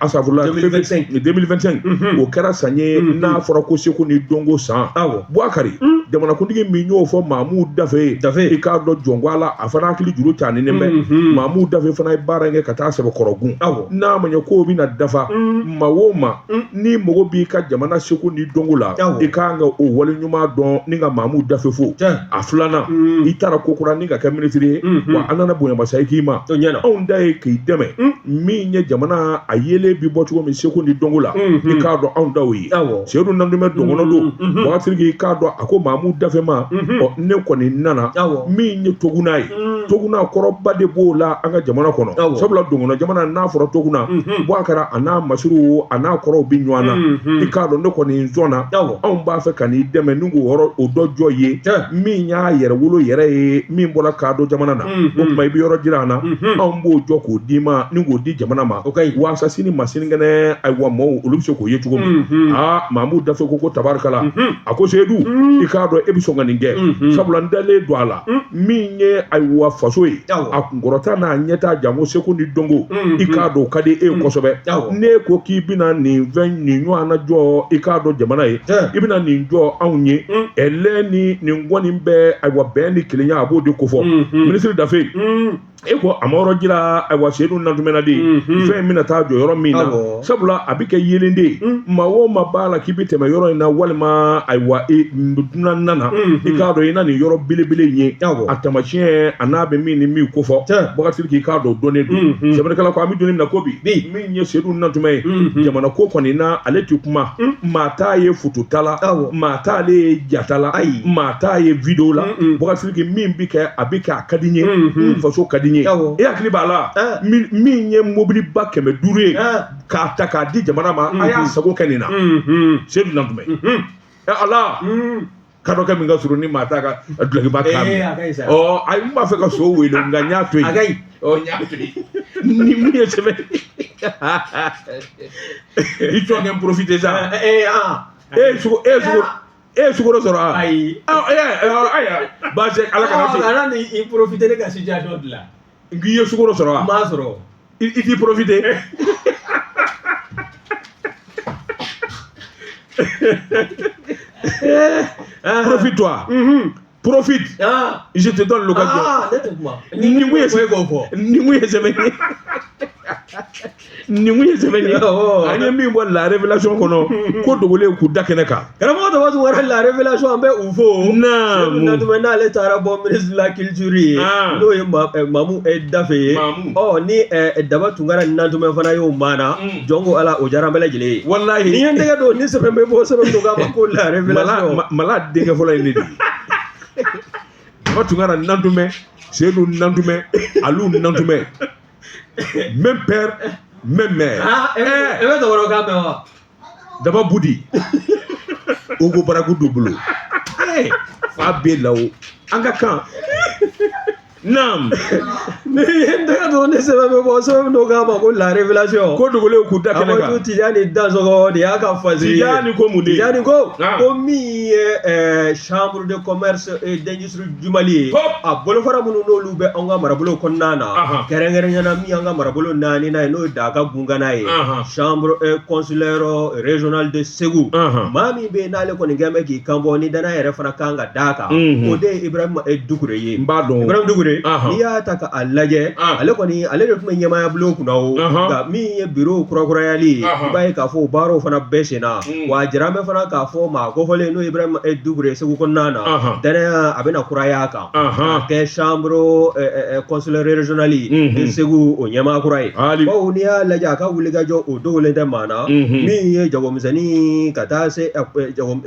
asafurula 2025 o kɛra san ye n'a fɔra ko seko ni dɔnko san Bouakari jamanakuntigi min y'o fɔ maamu dafɛ i k'a dɔn jɔnko ala a fana hakili juru caaninen bɛ maamu dafɛ fana ye baara kɛ ka taa sɛbɛkɔrɔgun n'a ma ɲɛ k'o bɛna dafa ma o ma ni mago b'i ka jamana seko ni dɔnko la i k'an ka o waleɲuman dɔn ni ka maamu dafɛ fo a filanan i taara ko kura ni ka kɛ minisiri ye wa an nana bonyamasa i k'i ma anw da ye k'i dɛmɛ min ye jamana a yelen bi bɔ cogo min seko ni dɔnko la i k'a dɔn anw daw ye seyidu nandomɛ dɔngɔnɔ don Bouakari k'a dɔn a ko maamu dafɛ ma ne kɔni nana min ye toguna ye toguna kɔrɔba de b'o la an ka jamana kɔnɔ sabula dɔngɔnɔ jamana n'a fɔra toguna Bouakari a n'a masiriw a n'a kɔrɔw bi ɲɔgɔn na i k'a dɔn ne kɔni zɔnna anw b'a fɛ ka n'i dɛmɛ ni k'o dɔ jɔ ye min y'a yɛrɛ wolo yɛrɛ ye min bɔra k'a dɔn jamana na o tuma i bɛ yɔrɔ jira an na anw b'o jɔ k'o d'i ma ni k'o di jamana ma waasa sini ma sinikɛnɛ ayiwa maaw olu bɛ se k'o ye cogo min maamu dafɛ ko tabarikala a ko Seyidu i k'a dɔn e bɛ sɔn ka nin kɛ sabula n dalen don a la min ye ayiwa faso ye a kunkɔrɔta n'a ɲɛta janko seko ni dɔnko i k'a dɔn o ka di e kosɛbɛ ne ko k'i bɛna nin fɛn nin ɲɔgɔn na jɔ i k'a dɔn jamana ye i bɛna nin jɔ anw ye ɛlɛ ni nin kɔni bɛ ayiwa bɛn ni kelenya a b'o de ko fɔ minisiri dafɛ e ko a ma yɔrɔ jira ayiwa Seyidu Nantumɛna de fɛn bɛna taa jɔ yɔrɔ min na sabula a bɛ kɛ yelen de maa o maa b'a la k'i bɛ tɛmɛ yɔrɔ in na walima ayiwa dunan nana i k'a dɔn i na nin yɔrɔ belebele in ye a tamasiyɛn a n'a bɛ min ni min ko fɔ Bouakari k'i k'a dɔn dɔnnen don sɛbɛnnikɛla ko an bɛ don min na ko bi min ye Seyidu Nantumɛ ye jamana ko kɔni na ale tɛ kuma maa t'a ye foto ta la maa t'ale ye jata la maa t'a ye video la Bouakari min bɛ kɛ a bɛ kɛ a ka di n ye n faso ka di n ye e hakili b'a la min ye mobiliba 500 ye k'a ta k'a di jamana ma a y'a sago kɛ nin na Seyidu Nantumɛ ala ka dɔ kɛ min ka surun ni maa t'a ka dulokiba kan ayi n b'a fɛ ka so wele nka n y'a to yen n y'a to yen ni min ye sɛbɛn i tɔ kɛ n profiter sa e ye sukoro sɔrɔ wa ayi baasi ala kana se ala ni i profiter ne ka situation dilan n k'i ye sukoro sɔrɔ wa n m'a sɔrɔ i t'i profiter profite-toi profite je te donne l'occasion ni mun ye sɛbɛn ye nin mun ye sɛbɛn ye an ye min bɔ la révélation kɔnɔ ko dogolen k'u da kɛnɛ kan karamɔgɔ dɔ tun wɛrɛ la révélation an bɛ u fo Nantumɛ n'ale taara bɔ ministre de la culture ye n'o ye Mamu Dafɛ ye ni Daba Tunkara Nantumɛ fana y'o maana jɔn ko ala o diyara an bɛɛ lajɛlen ye wallahi ni ye n tɛgɛ don ni sɛbɛn bɛ bɔ sɛbɛn don k'a ma ko la révélation mala denkɛ fɔlɔ ye ne de ye Daba Tunkara Nantumɛ Seyidu Nantumɛ Alu Nantumɛ même père même mère Daba Budi Ogo Baraku do bolo fa bɛ la o an ka kan naam ne n tɛgɛ don ni sɛbɛn bɛ bɔ sɛbɛn don k'a ma ko la révélation ko dogolen k'u da kɛnɛ kan Amadu Tijani Dansɔgɔ de y'a ka fasiri ye Tijani ko mun de Tijani ko min ye chambre de commerce et d'industrie du Mali ye a bolofara minnu n'olu bɛ an ka marabolo kɔnɔna na kɛrɛnkɛrɛnyana min y'an ka marabolo 4 nan ye n'o ye Daka Gungana ye chambre consulaire régionale de Segu maa min bɛ yen n'ale kɔni kɛn bɛ k'i kanbɔ ni danaya yɛrɛ fana kan ka d'a kan o de ye Ibrahima Dukure ye n b'a dɔn Ibrahima Dukure n'i y'a ta k'a lajɛ ale kɔni ale de tun bɛ ɲɛmaaya bulon kunna o nka min ye bureau kurakurayali ye i b'a ye k'a fɔ o baaraw fana bɛɛ sen na wa jara an bɛ fana k'a fɔ maa kofɔlen n'o ye Ibrahima Dukure Segu kɔnɔna na danaya a bɛna kuraya a kan k'a kɛ chambre consulaire régionale de Segu o ɲɛmaa kura ye bawo n'i y'a lajɛ a ka wulikajɔ o dogolen tɛ maa na min ye jagomisɛnnin ka taa se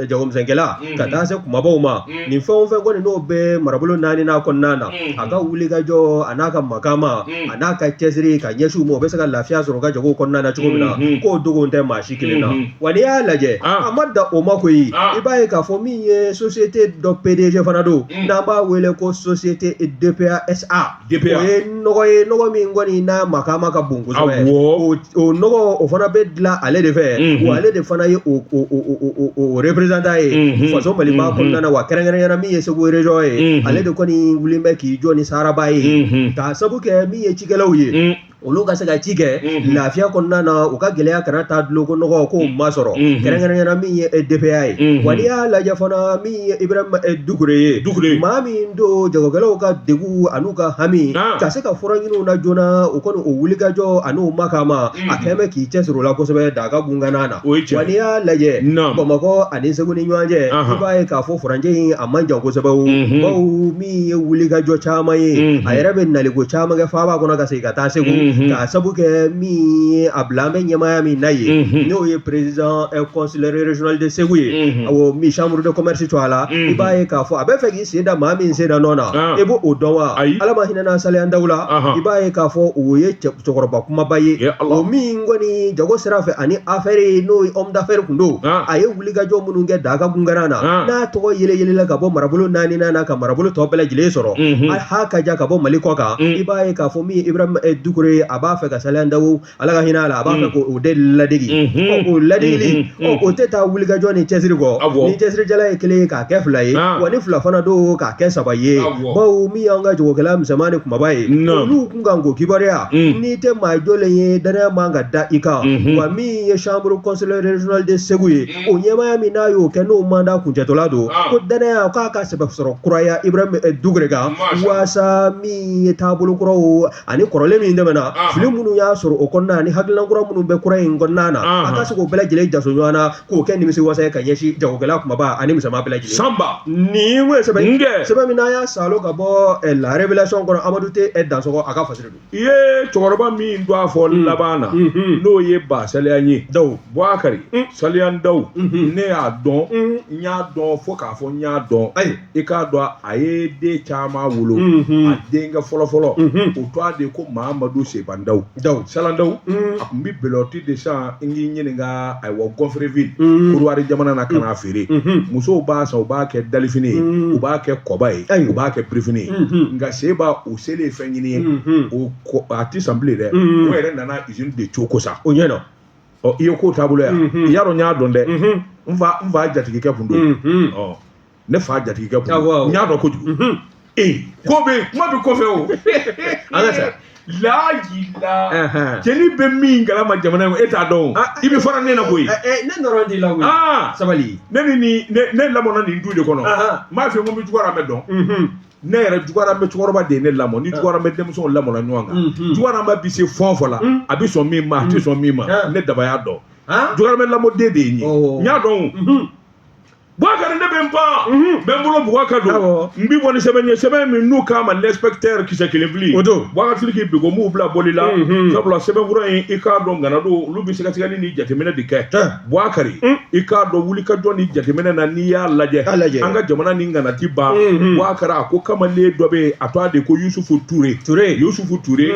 jagomisɛnkɛla ka taa se kumabaw ma nin fɛn o fɛn kɔni n'o bɛ marabolo 4 nan kɔnɔna na a ka wuli ka jɔ a n'a ka makama a n'a ka cɛsiri ka ɲɛsiw ma o bɛ se ka lafiya sɔrɔ ka jago kɔnɔna na cogo min na k'o dogon tɛ maa si kelen na wa n'i y'a lajɛ a ma da o ma koyi i b'a ye k'a fɔ min ye société dɔ PDG fana don n'an b'a wele ko société DPA-SA o ye nɔgɔ min kɔni n'a makama ka bon kosɛbɛ o nɔgɔ o fana bɛ dilan ale de fɛ wa ale de fana ye o représentant ye faso Maliba kɔnɔna na wa kɛrɛnkɛrɛnyara min ye Segu région ye ale de kɔni wulilen bɛ k'i jɔ ni Saraba ye k'a sabu kɛ min ye cikɛlaw ye olu ka se ka ci kɛ lafiya kɔnɔna na u ka gɛlɛya kana taa dulon ko nɔgɔ k'o ma sɔrɔ kɛrɛnkɛrɛnyara min ye DPA ye wa n'i y'a lajɛ fana min ye Ibrahima Dukure ye maa min don jagokɛlaw ka degun an'u ka hami ka se ka fura ɲiniw na joona o kɔni o wulikajɔ an'u makama a kɛn bɛ k'i cɛsiri o la kosɛbɛ Daga Gungana na wa n'i y'a lajɛ Bamakɔ ani Segu ni ɲɔgɔn cɛ i b'a ye k'a fɔ furancɛ in a man jan kosɛbɛ o bawo min ye wulikajɔ caman ye a yɛrɛ bɛ naliko caman kɛ faaba kɔnɔ ka segin ka taa Segu k'a sabu kɛ min a bila an bɛ ɲɛmaya min na ye n'o ye président conseiller régional de Segu ye awɔ mi chambre de commerce to a la i b'a ye k'a fɔ a bɛ fɛ k'i sen da maa min sen da nɔ na i b'o dɔn wa Ala ma hinɛ na Saliya Ndaw la i b'a ye k'a fɔ o ye cɛkɔrɔba kumaba ye o min kɔni jago sira fɛ ani affaire n'o ye homme d'affaires kun don a ye wulikajɔ minnu kɛ Daga Gungana na n'a tɔgɔ yeleyelela ka bɔ marabolo 4 na ka marabolo tɔ bɛɛ lajɛlen sɔrɔ a ha ka ja ka bɔ Mali kɔ kan i b'a ye k'a fɔ min Ibrahima Dukure a b'a fɛ ka Saliya Ndaw Ala ka hinɛ a la a b'a fɛ k'o de ladege o ladegeli o tɛ taa wulikajɔ ni cɛsiri kɔ ni cɛsiri jala ye kelen k'a kɛ 2 ye wa ni 2 fana don k'a kɛ 3 ye bawo min y'an ka jagokɛla misɛnman ni kumaba ye olu kun kan k'o kibaruya n'i tɛ maa jɔlen ye danaya man ka da i kan wa min ye chambre conseiller régional de Segu ye o ɲɛmaya min n'a y'o kɛ n'o mandat kuncɛtɔla don ko danaya k'a ka sɛbɛn sɔrɔ kuraya Ibrahima Dukure kan waasa min ye taabolo kuraw ani kɔrɔlen min tɛmɛna fili minnu y'a sɔrɔ o kɔnɔna ni hakilina kura minnu bɛ kura in kɔnɔna na a ka se k'o bɛɛ lajɛlen jaso ɲɔgɔn na k'o kɛ nimisi wasa ye ka ɲɛsin jagokɛla kumaba ani misɛnman bɛɛ lajɛlen Samba nin ye sɛbɛn min n'a y'a salo ka bɔ la révélation kɔnɔ Amadu tɛ Dansɔgɔ a ka fasiri don i ye cɛkɔrɔba min don a fɔ laban na n'o ye Ba Saliya ye Bouakari Saliya Ndaw ne y'a dɔn n y'a dɔn fo k'a fɔ n y'a dɔn i k'a dɔn a ye den caman wolo a denkɛ fɔlɔfɔlɔ o tɔgɔ de ko Mahamadu Seba Ndaw Sala Ndaw a tun bɛ belɔti de san n k'i ɲininka ayiwa Gonfreville Kodowari jamana na ka n'a feere musow b'a san u b'a kɛ dalifini ye u b'a kɛ kɔba ye u b'a kɛ birifini ye nka Seba o selen fɛn ɲini ye o a ti san bilen dɛ o yɛrɛ nana usine de Coco sa o ɲɛna i ye ko taabolo yan i y'a dɔn n y'a dɔn dɛ n fa jatigikɛ kun don ne fa jatigikɛ kun don n y'a dɔn kojugu ko bɛ kuma bɛ kɔfɛ o an ka sa laajila cɛni bɛ min galama jamana in e t'a dɔn i bɛ fara ne na koyi ne nɔrɔ t'i la koyi sabali ne lamɔna nin du de kɔnɔ n b'a fɛ n ko n bɛ Jugara mɛn dɔn ne yɛrɛ Jugara mɛn cɛkɔrɔba de ye ne lamɔ ni Jugara mɛn denmisɛnw lamɔna ɲɔgɔn kan Jugara mɛn bi se fɔn fɔ la a bɛ sɔn min ma a tɛ sɔn min ma ne daba y'a dɔn Jugara mɛn lamɔden de ye n ye n y'a dɔn Bouakari ne bɛ n pan n bɛ n bolo Bouakari don n bɛ bɔ ni sɛbɛn ye sɛbɛn min n'u k'a ma l'inspecteur kisɛ kelen fili o don Bouakari k'i bego m'u bila bɔli la sabula sɛbɛnfura in i k'a dɔn gana don olu bɛ sɛgɛsɛgɛli ni jateminɛ de kɛ Bouakari i k'a dɔn wulikajɔ ni jateminɛ na n'i y'a lajɛ an ka jamana ni ganati ban Bouakari a ko kamalen dɔ bɛ yen a tɔgɔ de ko Yusufu Ture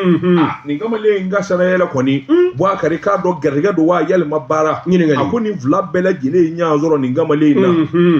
nin kamalen in ka sanayɛlɛ kɔni Bouakari k'a dɔn garijɛgɛ don wa yalima baara a ko nin fila bɛɛ lajɛlen ye ɲɔgɔn sɔrɔ nin kamalen in na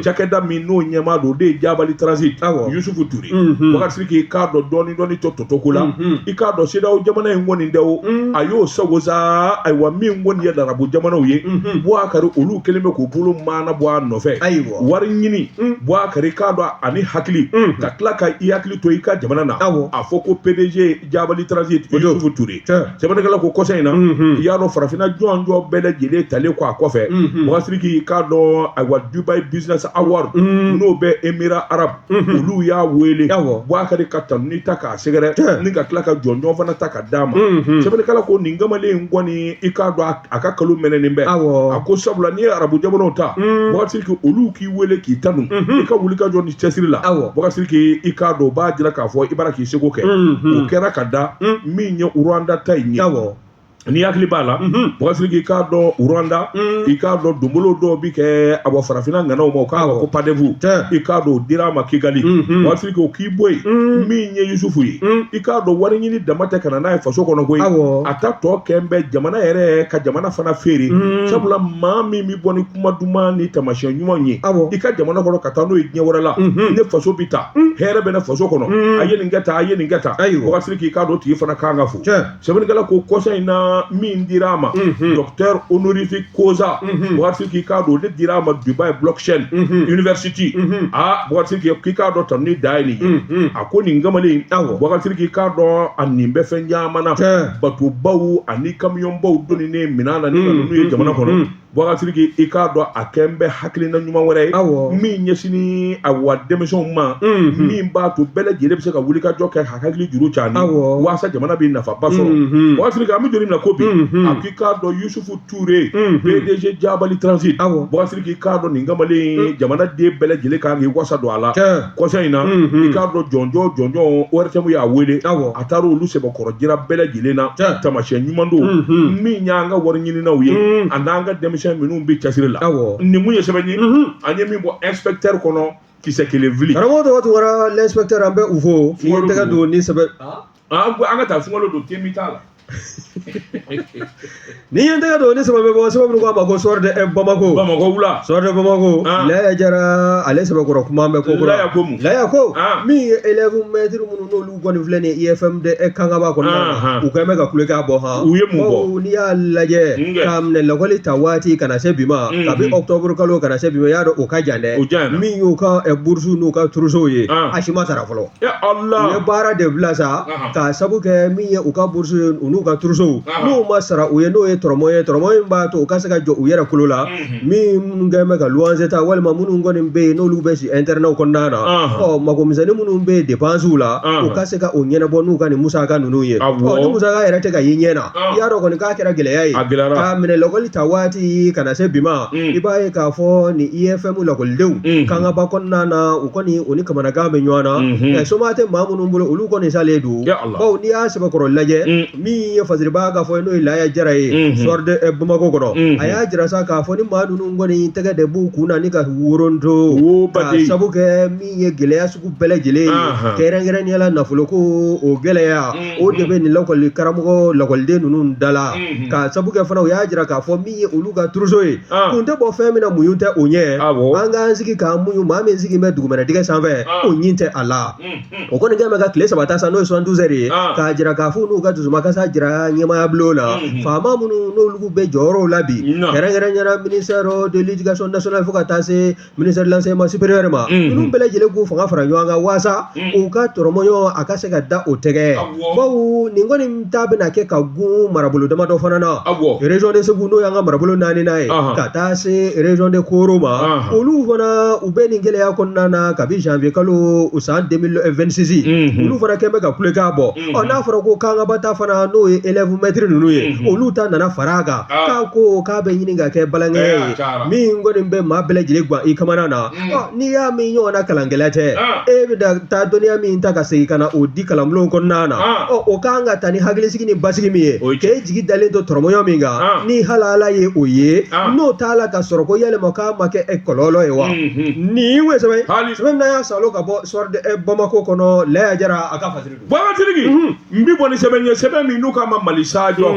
cakɛda min n'o ɲɛmaa don o de ye Jabali Transit Yusufu Ture Bouakari k'i k'a dɔn dɔɔni to tɔtɔko la i k'a dɔn CEDEAO jamana in kɔni tɛ o a y'o sago sa ayiwa min kɔni ye Larabu jamanaw ye Bouakari olu kelen bɛ k'u bolo maana bɔ a nɔfɛ wari ɲini Bouakari k'a dɔn ani hakili ka tila ka i hakili to i ka jamana na a fɔ ko PDG Jabali Transit Yusufu Ture sɛbɛnnikɛla ko kɔsa in na i y'a dɔn farafinna jɔn bɛɛ lajɛlen talen kɔ a kɔfɛ Bouakari k'i k'a dɔn ayiwa Dubai Business Award n'o bɛ Émirats Arabes olu y'a wele Bouakari ka tanuni ta k'a sɛgɛrɛ ni ka tila ka jɔnjɔn fana ta ka d'a ma sɛbɛnnikɛla ko nin kamalen in kɔni i k'a dɔn a ka kalo mɛnɛnen bɛ a ko sabula n'i ye arabu jamanaw ta Bouakari olu k'i wele k'i tanu i ka wulikajɔ ni cɛsiri la Bouakari i k'a dɔn o b'a jira k'a fɔ i b'a k'i seko kɛ o kɛra ka da min ye Rwanda ta in ye ni hakili b'a la Boubacar k'i k'a dɔn Rwanda i k'a dɔn donbolo dɔw bi kɛ a bɔ farafina nganaw ma o k'a fɔ ko pas-de-vous i k'a dɔn o dira ma Kigali Boubacar o k'i bɔ yen min ye Yusufu ye i k'a dɔn wari ɲini dama tɛ ka na n'a ye faso kɔnɔ koyi a ta tɔ kɛ bɛ jamana yɛrɛ ka jamana fana feere sabula maa min bɛ bɔ ni kuma duman ni tamasiyɛn ɲumanw ye i ka jamana kɔnɔ ka taa n'o ye diɲɛ wɛrɛ la ne faso bi ta hɛrɛ bɛ ne faso kɔnɔ a ye nin kɛ tan a ye nin kɛ tan Boubacar k'i k'a dɔn tigi fana kan ka fo sɛbɛnnikɛla ko kɔsa in na min dira ma docteur honorifique Koza Boubacar k'i k'a dɔn ne dira ma Dubai blockchain university Boubacar k'i k'a dɔn tan ni da ye nin ye a ko nin kamalen Boubacar k'i k'a dɔn a nin bɛ fɛn caman na batobaw ani kamiyɔnbaw doninen minɛn na ni ka ninnu ye jamana kɔnɔ Boubacar i k'a dɔn a kɛ n bɛ hakilina ɲuman wɛrɛ ye min ɲɛsin a wa denmisɛnw ma min b'a to bɛɛ lajɛlen bɛ se ka wuli ka jɔ kɛ hakili juru caani walasa jamana bɛ nafaba sɔrɔ Boubacar an bɛ joli min na ko bi a k'i k'a dɔn Yusufu Ture PDG Jabali Transit Boubacar k'i k'a dɔn nin kamalen jamana den bɛɛ lajɛlen kan k'i wasa don a la kɔsa in na i k'a dɔn jɔnjɔn ORTM y'a wele a taara olu sɛbɛkɔrɔ jira bɛɛ lajɛlen na tamasiyɛn ɲuman don min y'an ka wari ɲininaw ye a n'an ka denmisɛn minnu bɛ cɛsiri la nin mun ye sɛbɛn ye an ye min bɔ inspecteur kɔnɔ kisɛ kelen fili karamɔgɔ tɔgɔ tugura l'inspecteur an bɛ u fo i ye tɛgɛ don ni sɛbɛn an ka taa sunkalo don ten mi t'a la ni ye tɛgɛ don ni sɛbɛn bɛ bɔ sɛbɛn minnu k'a ma ko sɔrɔ de Bamako wula sɔrɔ de Bamako Laya Jara ale sɛbɛkɔrɔ kuma bɛ ko Laya ko min ye élève maître minnu n'olu kɔni filɛ nin IFM de kangaba kɔnɔna na u kɛn bɛ ka kulekan bɔ han u ye mun bɔ n'i y'a lajɛ k'a minɛ lakɔli ta waati ka na se bi ma kabi octobre kalo ka na se bi ma i y'a dɔn o ka jan dɛ min y'u ka bourse n'u ka trousseau ye a si ma sara fɔlɔ u ye baara de bila sa k'a sabu kɛ min ye u ka bourse u n'u ka trousseau n'u ma sara u ye n'o ye tɔrɔmɔ ye tɔrɔmɔ in b'a to u ka se ka jɔ u yɛrɛ kolo la min kɛn bɛ ka luwanse ta walima minnu kɔni bɛ yen n'olu bɛ si internat kɔnɔna na magomisɛnnin minnu bɛ dépenses la u ka se ka o ɲɛnabɔ n'u ka nin musaka ninnu ye ni musaka yɛrɛ tɛ ka ye ɲɛ na i y'a dɔn kɔni k'a kɛra gɛlɛya ye k'a minɛ lakɔli ta waati ka na se bi ma i b'a ye k'a fɔ ni IFM lakɔlidenw kangaba kɔnɔna na u kɔni o ni kamanagan bɛ ɲɔgɔn na soma tɛ maa minnu bolo olu kɔni salen don bawo n'i y'a sɛbɛkɔrɔ lajɛ min ye fasiriba k'a fɔ n'o ye Laya Jara ye sɔrɔ de Bamako kɔnɔ a y'a jira sa k'a fɔ ni maa ninnu kɔni tɛgɛ de b'u kun na ni ka woronto ka sabu kɛ min ye gɛlɛya sugu bɛɛ lajɛlen ye kɛrɛnkɛrɛnnenya la nafolo ko o gɛlɛya o de bɛ nin lakɔli karamɔgɔ lakɔliden ninnu da la ka sabu kɛ fana o y'a jira k'a fɔ min ye olu ka trousseau ye kun tɛ bɔ fɛn min na muɲu tɛ o ɲɛ an k'an sigi k'an muɲu maa min sigi bɛ dugumɛnɛ dingɛ sanfɛ o ɲin tɛ a la o kɔni kɛn bɛ ka tile 3 ta sa n'o ye 72 heures ye k'a jira k'a fɔ n'u ka dusumakasa jira ɲɛmaya bulon na faama minnu n'olu bɛ jɔyɔrɔw la bi kɛrɛnkɛrɛnnenya ministère de l'éducation nationale fo ka taa se ministère de l'enseignement supérieur ma ninnu bɛɛ lajɛlen k'u fanga fara ɲɔgɔn kan waasa u ka tɔrɔmɔɲɔ a ka se ka da o tɛgɛ bawo nin kɔni ta bɛna kɛ ka gun marabolo damadɔ fana na région de Segu n'o y'an ka marabolo 4nan ye ka taa se région de Koro ma olu fana u bɛ nin gɛlɛya kɔnɔna na kabi janvier kalo san 2026 olu fana kɛn bɛ ka kulekan bɔ n'a fɔra ko kangaba ta fana n'o ye élève maître ninnu ye olu ta nana fara a kan k'a ko k'a bɛ ɲini ka kɛ balankɛ ye min kɔni bɛ maa bɛɛ lajɛlen gan i kamana na n'i y'a min ɲɔgɔn na kalankɛla tɛ e bɛ taa dɔnniya min ta ka segin ka na o di kalanbulon kɔnɔna na o kan ka taa ni hakilisigi ni basigi min ye k'e jigi dalen to tɔrɔmɔɲɔ min kan ni hali Ala ye o ye n'o t'a la ka sɔrɔ ko yalima k'a ma kɛ kɔlɔlɔ ye wa nin ye sɛbɛn sɛbɛn min y'a salo ka bɔ sɔrɔ de Bamako kɔnɔ Laya Jara a ka fasiri don Boubacar n bɛ bɔ ni sɛbɛn ye sɛbɛn min n'u k'a ma Mali sa jɔ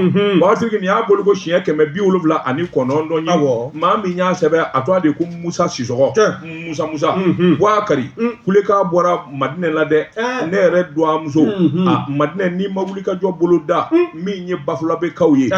Boubacar nin y'a bolo ko siɲɛ 179 ye maa min y'a sɛbɛn a tɔgɔ de ko Musa Sisɔgɔ Musa Boubacar kulekan bɔra Madinɛ la dɛ ne yɛrɛ dɔgɔmuso Madinɛ n'i ma wuli ka jɔ bolo da min ye Bafulabe kaw ye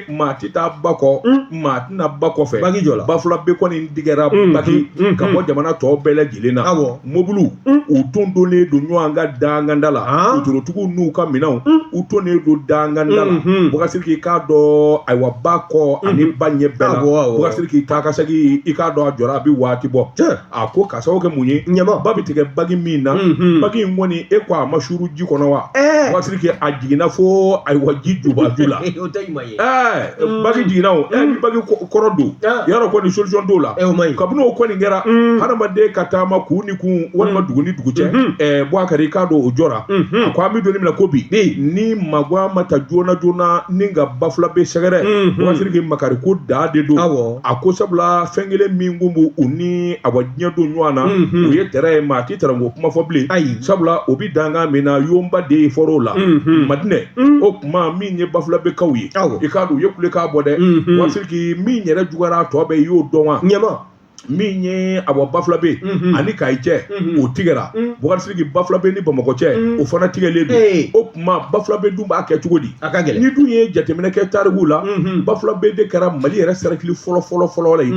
maa tɛ taa ba kɔ maa tɛna ba kɔfɛ Bafulabe kɔni digɛra Baki ka bɔ jamana tɔw bɛɛ lajɛlen na mobulu u tondonnen don ɲɔgɔn ka danganda la utorotigiw n'u ka minɛnw u tonnen don danganda la Boubacar k'i k'a dɔn ayiwa ba kɔ ani ba ɲɛ bɛɛ la Boubacar k'i taa ka segin i k'a dɔn a jɔra a bɛ waati bɔ a ko ka sababu kɛ mun ye ba bɛ tigɛ bagi min na bagi in kɔni e ko a ma suru ji kɔnɔ wa Boubacar k'i a jiginna fo ayiwa ji jubaju la bagi jiginna o ni bagi kɔrɔ don yarɔ kɔni solution t'o la kabini o kɔni kɛra hadamaden ka taama kun ni kun walima dugu ni dugu cɛ Boubacar i k'a dɔn o jɔra a ko an bɛ don min na ko bi ni magwa ma ta joona ni ka bafula be sɛgɛrɛ Boubacar Sidiki Makari ko da de don a ko sabula fɛn kelen min kun b'u u ni a wa diɲɛ don ɲɔgɔn na u ye tɛrɛ ye maa ti tɛrɛ ko kuma fɔ bilen sabula o bi dangan min na yonba de ye fɔr'o la Madinɛ o kuma min ye bafula be kaw ye i k'a dɔn u ye kule k'a bɔ dɛ Boubacar Sidiki min yɛrɛ jugara a tɔ bɛɛ y'o dɔn wa ɲɛma min ye Awa Bafula be ani Kayi cɛ o tigɛra Boubacar Sidiki Bafula be ni Bamakɔ cɛ o fana tigɛlen don o kuma Bafula be dun b'a kɛ cogo di ni dun ye jateminɛ kɛ tariku la Bafula be de kɛra Mali yɛrɛ cercle fɔlɔ la ye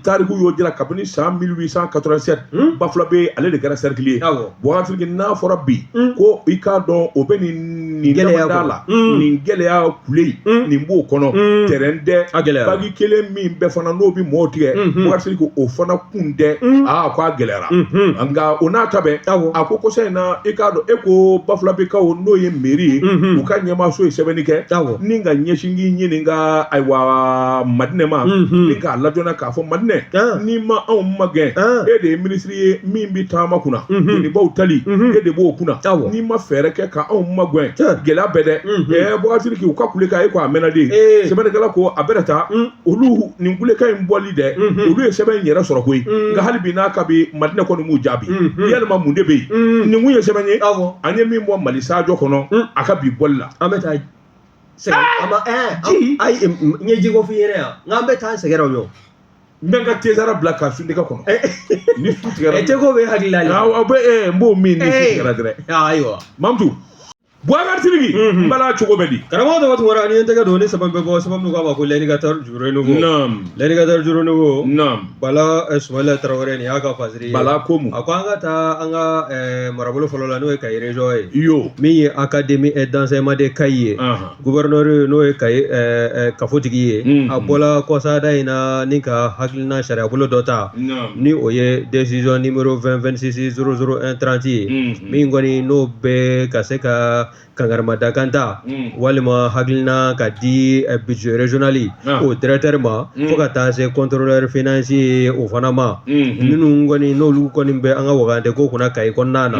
tariku y'o jira kabini san 1887 Bafula be ale de kɛra cercle ye Boubacar Sidiki n'a fɔra bi ko i k'a dɔn o bɛ nin gɛlɛya la nin gɛlɛya kule nin b'o kɔnɔ terrain dɛ bagi kelen min bɛɛ fana n'o bi mɔɔ tigɛ Boubacar Sidiki o fana kun tɛ ko a gɛlɛyara nka o n'a ta bɛɛ a ko kɔsa in na i k'a dɔn e ko Bafula be kaw n'o ye mairie ye u ka ɲɛmaaso ye sɛbɛnni kɛ ni ka ɲɛsin k'i ɲini ka ayiwa Madinɛ ma ni k'a lajɔna k'a fɔ Madinɛ n'i ma anw ma gɛn e de ye ministre ye min bi taama kunna jelibaw tali e de b'o kunna n'i ma fɛɛrɛ kɛ ka anw ma gɛn gɛlɛya bɛɛ dɛ Boubacar Sidiki u ka kulekan e ko a mɛnna de sɛbɛnnikɛla ko a bɛna taa olu nin kulekan in bɔli dɛ olu ye sɛbɛn yɛrɛ sɔrɔ koyi nka hali bi n'a ka bi Madinɛ kɔni m'u jaabi yalima mun de bɛ yen nin kun ye sɛbɛn ye an ye min bɔ Mali sajɔ kɔnɔ a ka bi bɔli la an bɛ taa ayi n ye jiko f'i ɲɛna yan n k'an bɛ taa sɛgɛrɛ o yɔ n bɛ n ka tesara bila ka sundika kɔnɔ ni su tigɛra teko bɛ hakili la aw bɛ n b'o min ni su tigɛra dɛrɛ ayiwa Mamutu Boubacar Sidiki n bala cogo bɛ di karamɔgɔ dɔ tun wara ani n tɛgɛ don ni sababu bɛ bɔ sababu k'a ma ko l'indicateur du renouveau l'indicateur du renouveau Bala Soumaila Traoré nin y'a ka fasiri Bala ko mun a ko an ka taa an ka marabolo fɔlɔ la n'o ye Kayi région ye min ye académie d'enseignement de Kayi ye gouverneur n'o ye Kayi kafotigi ye a bɔla kɔsada in na ni ka hakilina sariya bolo dɔ ta ni o ye décision numéro 2026 001 30 ye min kɔni n'o bɛ ka se ka kangarima dakanta walima hakilina ka di budget régional o directeur ma fo ka taa se contrôleur financier o fana ma minnu kɔni n'olu kɔni bɛ an ka wagante ko kunna Kayi kɔnɔna na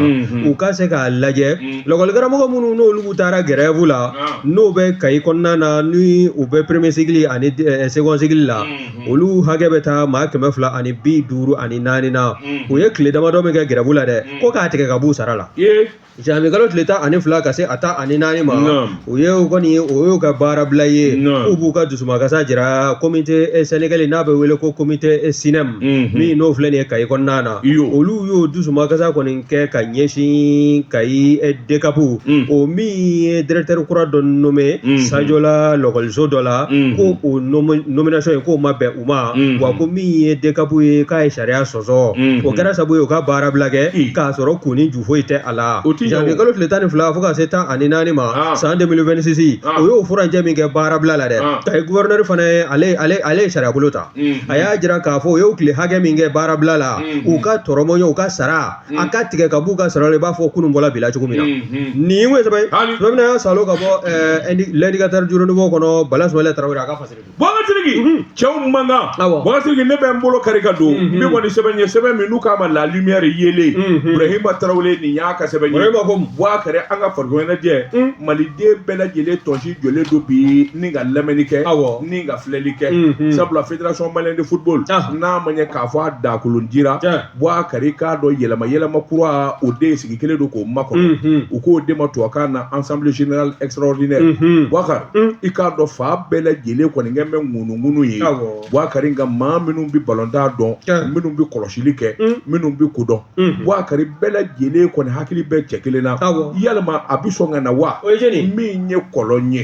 u ka se k'a lajɛ lakɔli karamɔgɔ minnu n'olu taara grève la n'o bɛ Kayi kɔnɔna na ni u bɛ premier cycle ani second cycle la olu hakɛ bɛ taa maa 254 na u ye tile damadɔ min kɛ grève la dɛ ko k'a tigɛ ka b'u sara la janvier kalo tile 12 ka se a ta ani 4 ma o ye kɔni o y'u ka baara bila ye u b'u ka dusumakasa jira comité sénégalais n'a bɛ wele ko comité sinem min n'o filɛ nin ye Kayi kɔnɔna na olu y'o dusumakasa kɔni kɛ ka ɲɛsin Kayi DCAP o min ye directeur kura dɔ nommé Sajola lɔkɔliso dɔ la ko o nomination in k'o ma bɛn u ma wa ko min ye DCAP ye k'a ye sariya sɔsɔ o kɛra sabu ye u ka baara bila kɛ k'a sɔrɔ kun ni ju foyi tɛ a la janvier kalo tile 12 fo ka se 14 ma san 2026 o y'o furanjɛ min kɛ baara bila la dɛ Kayi gouverneur fana ye ale ye sariya bolo ta a y'a jira k'a fɔ o y'o tile hakɛ min kɛ baara bila la u ka tɔrɔmɔɲɔ u ka sara a ka tigɛ ka b'u ka sara la i b'a fɔ kunun bɔla bila cogo min na nin ye sɛbɛn sɛbɛn y'a salo ka bɔ l'indicateur du renouveau kɔnɔ Bala Soumaila Traoré a ka fasiri Boubacar Sidiki cɛw mankan Boubacar Sidiki ne bɛ n bolo kari ka don n bɛ kɔni sɛbɛn ye sɛbɛn min n'u k'a ma la lumière yelen Ibrahima Traoré nin y'a ka sɛbɛn ye Boubacar an ka farikolo ɲɛnajɛ maliden bɛɛ lajɛlen tɔnsi jɔlen don bi ni ka lamɛnni kɛ ni ka filɛli kɛ sabula fédération malienne de football n'a ma ɲɛ k'a fɔ a dakolon dira Boubacar k'a dɔn yɛlɛma kura o de sigi kelen don k'o makɔnɔ u k'o de ma tubabukan na assemblée générale extraordinaire Boubacar i k'a dɔn fa bɛɛ lajɛlen kɔni kɛ bɛ ŋunuŋunu ye Boubacar nka maa minnu bɛ balontan dɔn minnu bɛ kɔlɔsili kɛ minnu bɛ ko dɔn Boubacar bɛɛ lajɛlen kɔni hakili bɛ cɛ kelen na yalima a bɛ sɔn ka na wa min ye kɔlɔn ye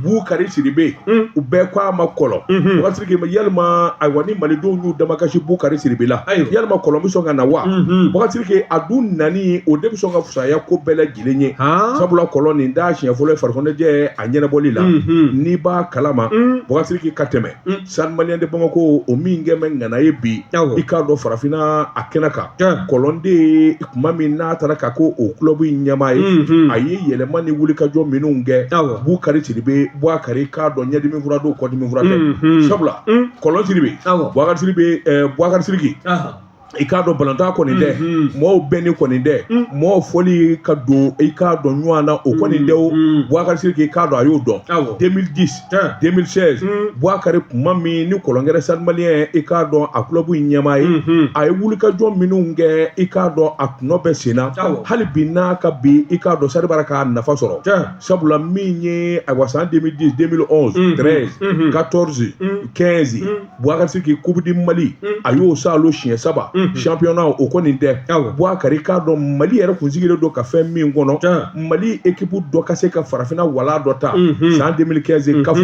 Boubacar Sidibe u bɛɛ ko a ma kɔlɔn Boubacar Sidiki yalima ayiwa ni malidenw y'u damakasi Boubacar Sidibe la yalima kɔlɔn bɛ sɔn ka na wa Boubacar Sidiki a dun nani o de bɛ sɔn ka fusaya ko bɛɛ lajɛlen ye sabula kɔlɔn nin da siɲɛ fɔlɔ ye farikolo ɲɛnajɛ a ɲɛnabɔli la n'i b'a kalama Boubacar Sidiki ka tɛmɛ Stade Malien de Bamako o min kɛ bɛ ŋana ye bi i k'a dɔn farafinna a kɛnɛ kan kɔlɔn de ye kuma min n'a taara ka ko o club ɲɛmaa ye a ye yɛlɛma ni wulikajɔ minnu kɛ Boubacar Sidibe Boubacar k'a dɔn ɲɛdimi fura don kɔdimi fura tɛ sabula kɔlɔn Sidibe Boubacar Sidiki i k'a dɔn balontan kɔni dɛ mɔgɔw bɛɛ ni kɔni dɛ mɔgɔw fɔli ka don i k'a dɔn ɲɔgɔn na o kɔni dɛ o Boubacar Sidiki i k'a dɔn a y'o dɔn 2010 2016 Boubacar kuma min ni kɔlɔnkɛra Stade Malien i k'a dɔn a club in ɲɛmaa ye a ye wulikajɔ minnu kɛ i k'a dɔn a tɔnɔ bɛ sen na hali bi n'a ka bi i k'a dɔn Stade b'a k'a nafa sɔrɔ sabula min ye ayiwa san 2010 2011 13 14 15 Boubacar Sidiki Coupe du Mali a y'o salo siɲɛ 3 championnat o kɔni tɛ Boubacar i k'a dɔn Mali yɛrɛ kun sigilen don ka fɛn min kɔnɔ Mali équipe dɔ ka se ka farafinna wala dɔ ta san 2015 kafu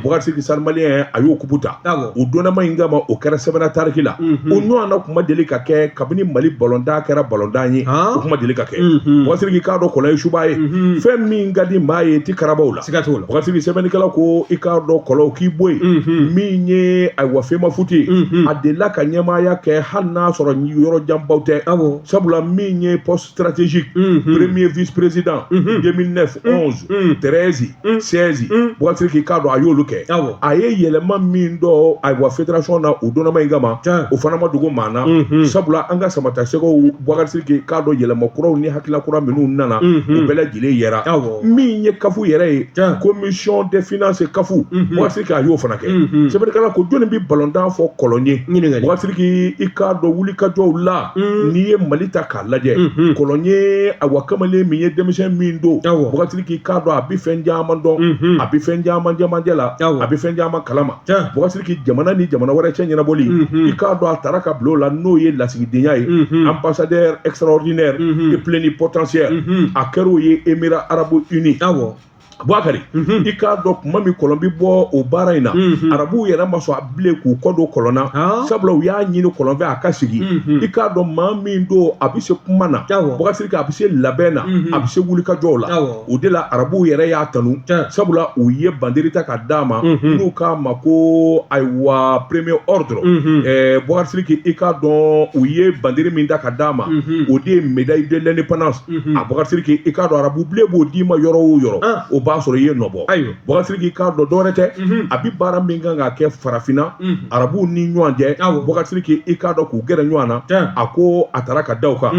Boubacar Sidiki Stade Malien a y'o kupu ta o donnama in kama o kɛra sɛbɛnna tariki la o ɲɔgɔnna kuma deli ka kɛ kabini Mali balontan kɛra balontan ye o kuma deli ka kɛ Boubacar Sidiki k'a dɔn kɔlɔn ye suba ye fɛn min ka di maa ye ti karabaw la Boubacar Sidiki sɛbɛnnikɛla ko i k'a dɔn kɔlɔn k'i bɔ yen min ye ayiwa fɛnma futi a delila ka ɲɛmaaya kɛ hali n'a sɔrɔ yɔrɔ janbaw tɛ sabula min ye poste stratégique premier vice président 2009 11 13 16 Boubacar Sidiki k'a dɔn a y'olu kɛ a ye yɛlɛma min dɔn ayiwa fédération na o donnama in kama o fana ma dogo maa na sabula an ka samata sɛgɛw Boubacar Sidiki k'a dɔn yɛlɛma kuraw ni hakilila kura minnu nana o bɛɛ lajɛlen yɛra min ye kafu yɛrɛ ye commission des finances kafu Boubacar Sidiki a y'o fana kɛ sɛbɛnnikɛla ko jɔnni bɛ balontan fɔ kɔlɔn ye Boubacar Sidiki i k'a dɔn wulikajɔw la n'i ye Mali ta k'a lajɛ kɔlɔn ye ayiwa kamalen min ye denmisɛn min don Boubacar Sidiki k'a dɔn a bɛ fɛn caman dɔn a bɛ fɛn caman jamajɛ la a bɛ fɛn caman kalama Boubacar Sidiki jamana ni jamana wɛrɛ cɛ ɲɛnabɔli i k'a dɔn a taara ka bila o la n'o ye lasigidenya ye ambassadeur extraordinaire et plénipotentiaire a kɛr'o ye Émirats Arabes Unis Boubacar i k'a dɔn kuma min kɔlɔn bɛ bɔ o baara in na arabuw yɛrɛ ma sɔn a bilen k'u kɔ don kɔlɔn na sabula u y'a ɲini kɔlɔn fɛ a ka sigi i k'a dɔn maa min don a bɛ se kuma na Boubacar Sidiki a bɛ se labɛn na a bɛ se wulikajɔw la o de la arabuw yɛrɛ y'a tanu sabula u ye banderi ta ka d'a ma n'u k'a ma ko ayiwa premier ordre Boubacar Sidiki i k'a dɔn u ye banderi min ta ka d'a ma o de ye médaille de l'indépendance a Boubacar Sidiki i k'a dɔn arabu bilen b'o d'i ma yɔrɔ o yɔrɔ o b'a sɔrɔ i ye nɔ bɔ Boubacar Sidiki k'a dɔn dɔwɛrɛ tɛ a bɛ baara min kan ka kɛ farafinna arabuw ni ɲɔgɔn cɛ Boubacar Sidiki i k'a dɔn k'u gɛrɛ ɲɔgɔn na a ko a taara ka da o kan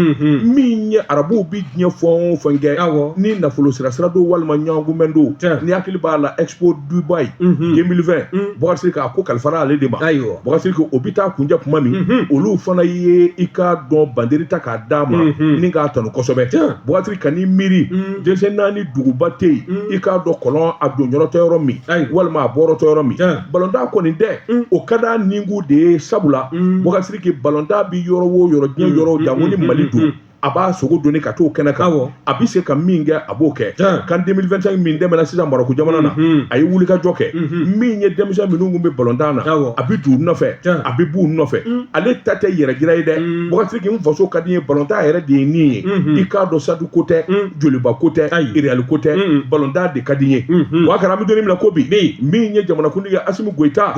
min ye arabuw bɛ diɲɛ fɛn o fɛn kɛ ni nafolo sira don walima ɲɔgɔnkunbɛn don ni hakili b'a la Expo Dubai 2020 Boubacar Sidiki a ko kalifara ale de ma Boubacar Sidiki o bɛ taa kunjɛ kuma min olu fana ye i k'a dɔn banderi ta k'a d'a ma ni k'a tanu kosɛbɛ Boubacar Sidiki kan'i miiri denmisɛn naani duguba tɛ yen i k'a dɔn kɔlɔn a don yɔrɔ tɛ yɔrɔ min walima a bɔrɔ tɛ yɔrɔ min balontan kɔni tɛ o ka d'a nikun de ye sabula Boubacar Sidiki balontan bɛ yɔrɔ o yɔrɔ diɲɛ yɔrɔ jango ni Mali don a b'a sogo doni ka t'o kɛnɛ kan a bɛ se ka min kɛ a b'o kɛ kan 2025 min tɛmɛna sisan Marɔku jamana na a ye wulikajɔ kɛ min ye denmisɛn minnu kun bɛ balontan na a bɛ t'u nɔfɛ a bɛ b'u nɔfɛ ale ta tɛ yɛrɛ jira ye dɛ Boubacar Sidiki n faso ka di ye balontan yɛrɛ de ye nin ye i k'a dɔn sadu ko tɛ joliba ko tɛ iriyali ko tɛ balontan de ka di ye Boubacar an bɛ donnin min na ko bi min ye jamanakuntigi Asimi Goyita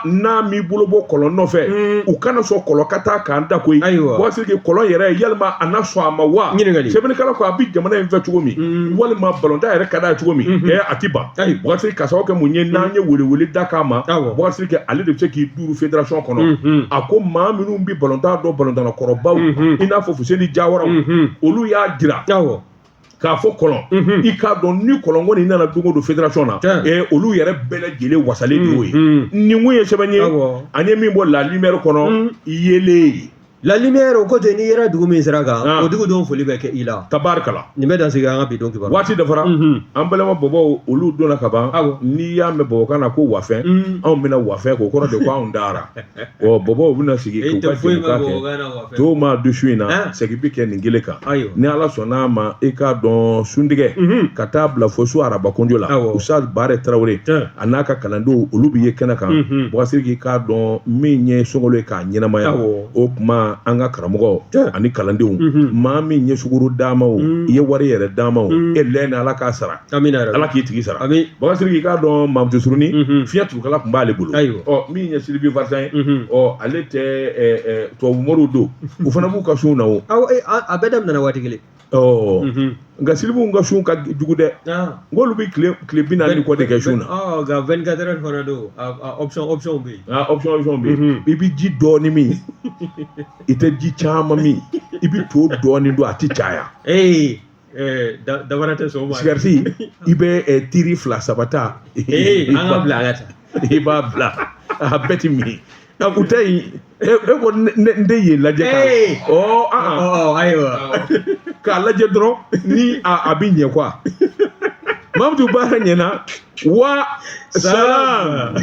n'a m'i bolo bɔ kɔlɔn nɔfɛ u kana sɔn kɔlɔn ka taa k'an da koyi Boubacar Sidiki kɔlɔn yɛrɛ yalima a na sɔn a ma wa sɛbɛnnikɛla ko a bɛ jamana in fɛ cogo min walima balontan yɛrɛ ka d'a ye cogo min a ti ban Boubacar Sidiki ka sababu kɛ mun ye n'an ye welewele da k'a ma Boubacar Sidiki ale de bɛ se k'i duuru fédération kɔnɔ a ko maa minnu bɛ balontan dɔn balontanna kɔrɔbaw i n'a fɔ Fuseni Jawaraw olu y'a jira k'a fɔ kɔlɔn i k'a dɔn ni kɔlɔn kɔni nana don o don fédération na olu yɛrɛ bɛɛ lajɛlen wasalen de y'o ye nin kun ye sɛbɛn ye an ye min bɔ la lumière kɔnɔ yeelen La lumière o côté n'i yɛrɛ dugu min sira kan o dugudenw foli bɛ kɛ i la tabarikala nin bɛ dansigi an ka bi don kibaru waati dafara an balima bɔbɔw olu donna ka ban n'i y'a mɛn bɔbɔkan na ko wafɛn anw bɛna wafɛn k'o kɔrɔ de ko anw dara bɔbɔw bɛna sigi k'u ka jɛmukan kɛ to ma dusu in na segin bi kɛ nin kelen kan ni ala sɔnn'a ma i k'a dɔn suntigɛ ka taa bila fo su arabakunjo la Usazi Bare Tarawele a n'a ka kalandenw olu bɛ ye kɛnɛ kan Boubacar Sidiki k'a dɔn min ye Sogolo ye k'a ɲɛnamaya o kuma an ka karamɔgɔ ani kalandenw maa min ye suguru d'a ma o i ye wari yɛrɛ d'a ma o e lɛ ni ala k'a sara ala k'i tigi sara Boubacar Sidiki k'a dɔn Mamutu Surunin fiɲɛ tugukala tun b'ale bolo min ye Sylvie Vartan ye ale tɛ tubabu mɔriw don u fana b'u ka sun na o a bɛɛ daminɛna waati kelen nka Sylvie ka sun ka jugu dɛ ng'olu bɛ tile 40 kɔ de kɛ sun na nka 24 heures fana don option bɛ yen option bɛ yen i bɛ ji dɔɔni min i tɛ ji caman min i bɛ to dɔɔnin don a tɛ caya dabara tɛ sɔn o ma sigariti i bɛ tiri 2-3 ta an ka bila an ka taa i b'a bila a bɛɛ tɛ min u tɛ yen e ko n tɛ yen lajɛ ayiwa k'a lajɛ dɔrɔn ni a bɛ ɲɛ quoi Mamadou baara ɲɛna wa salam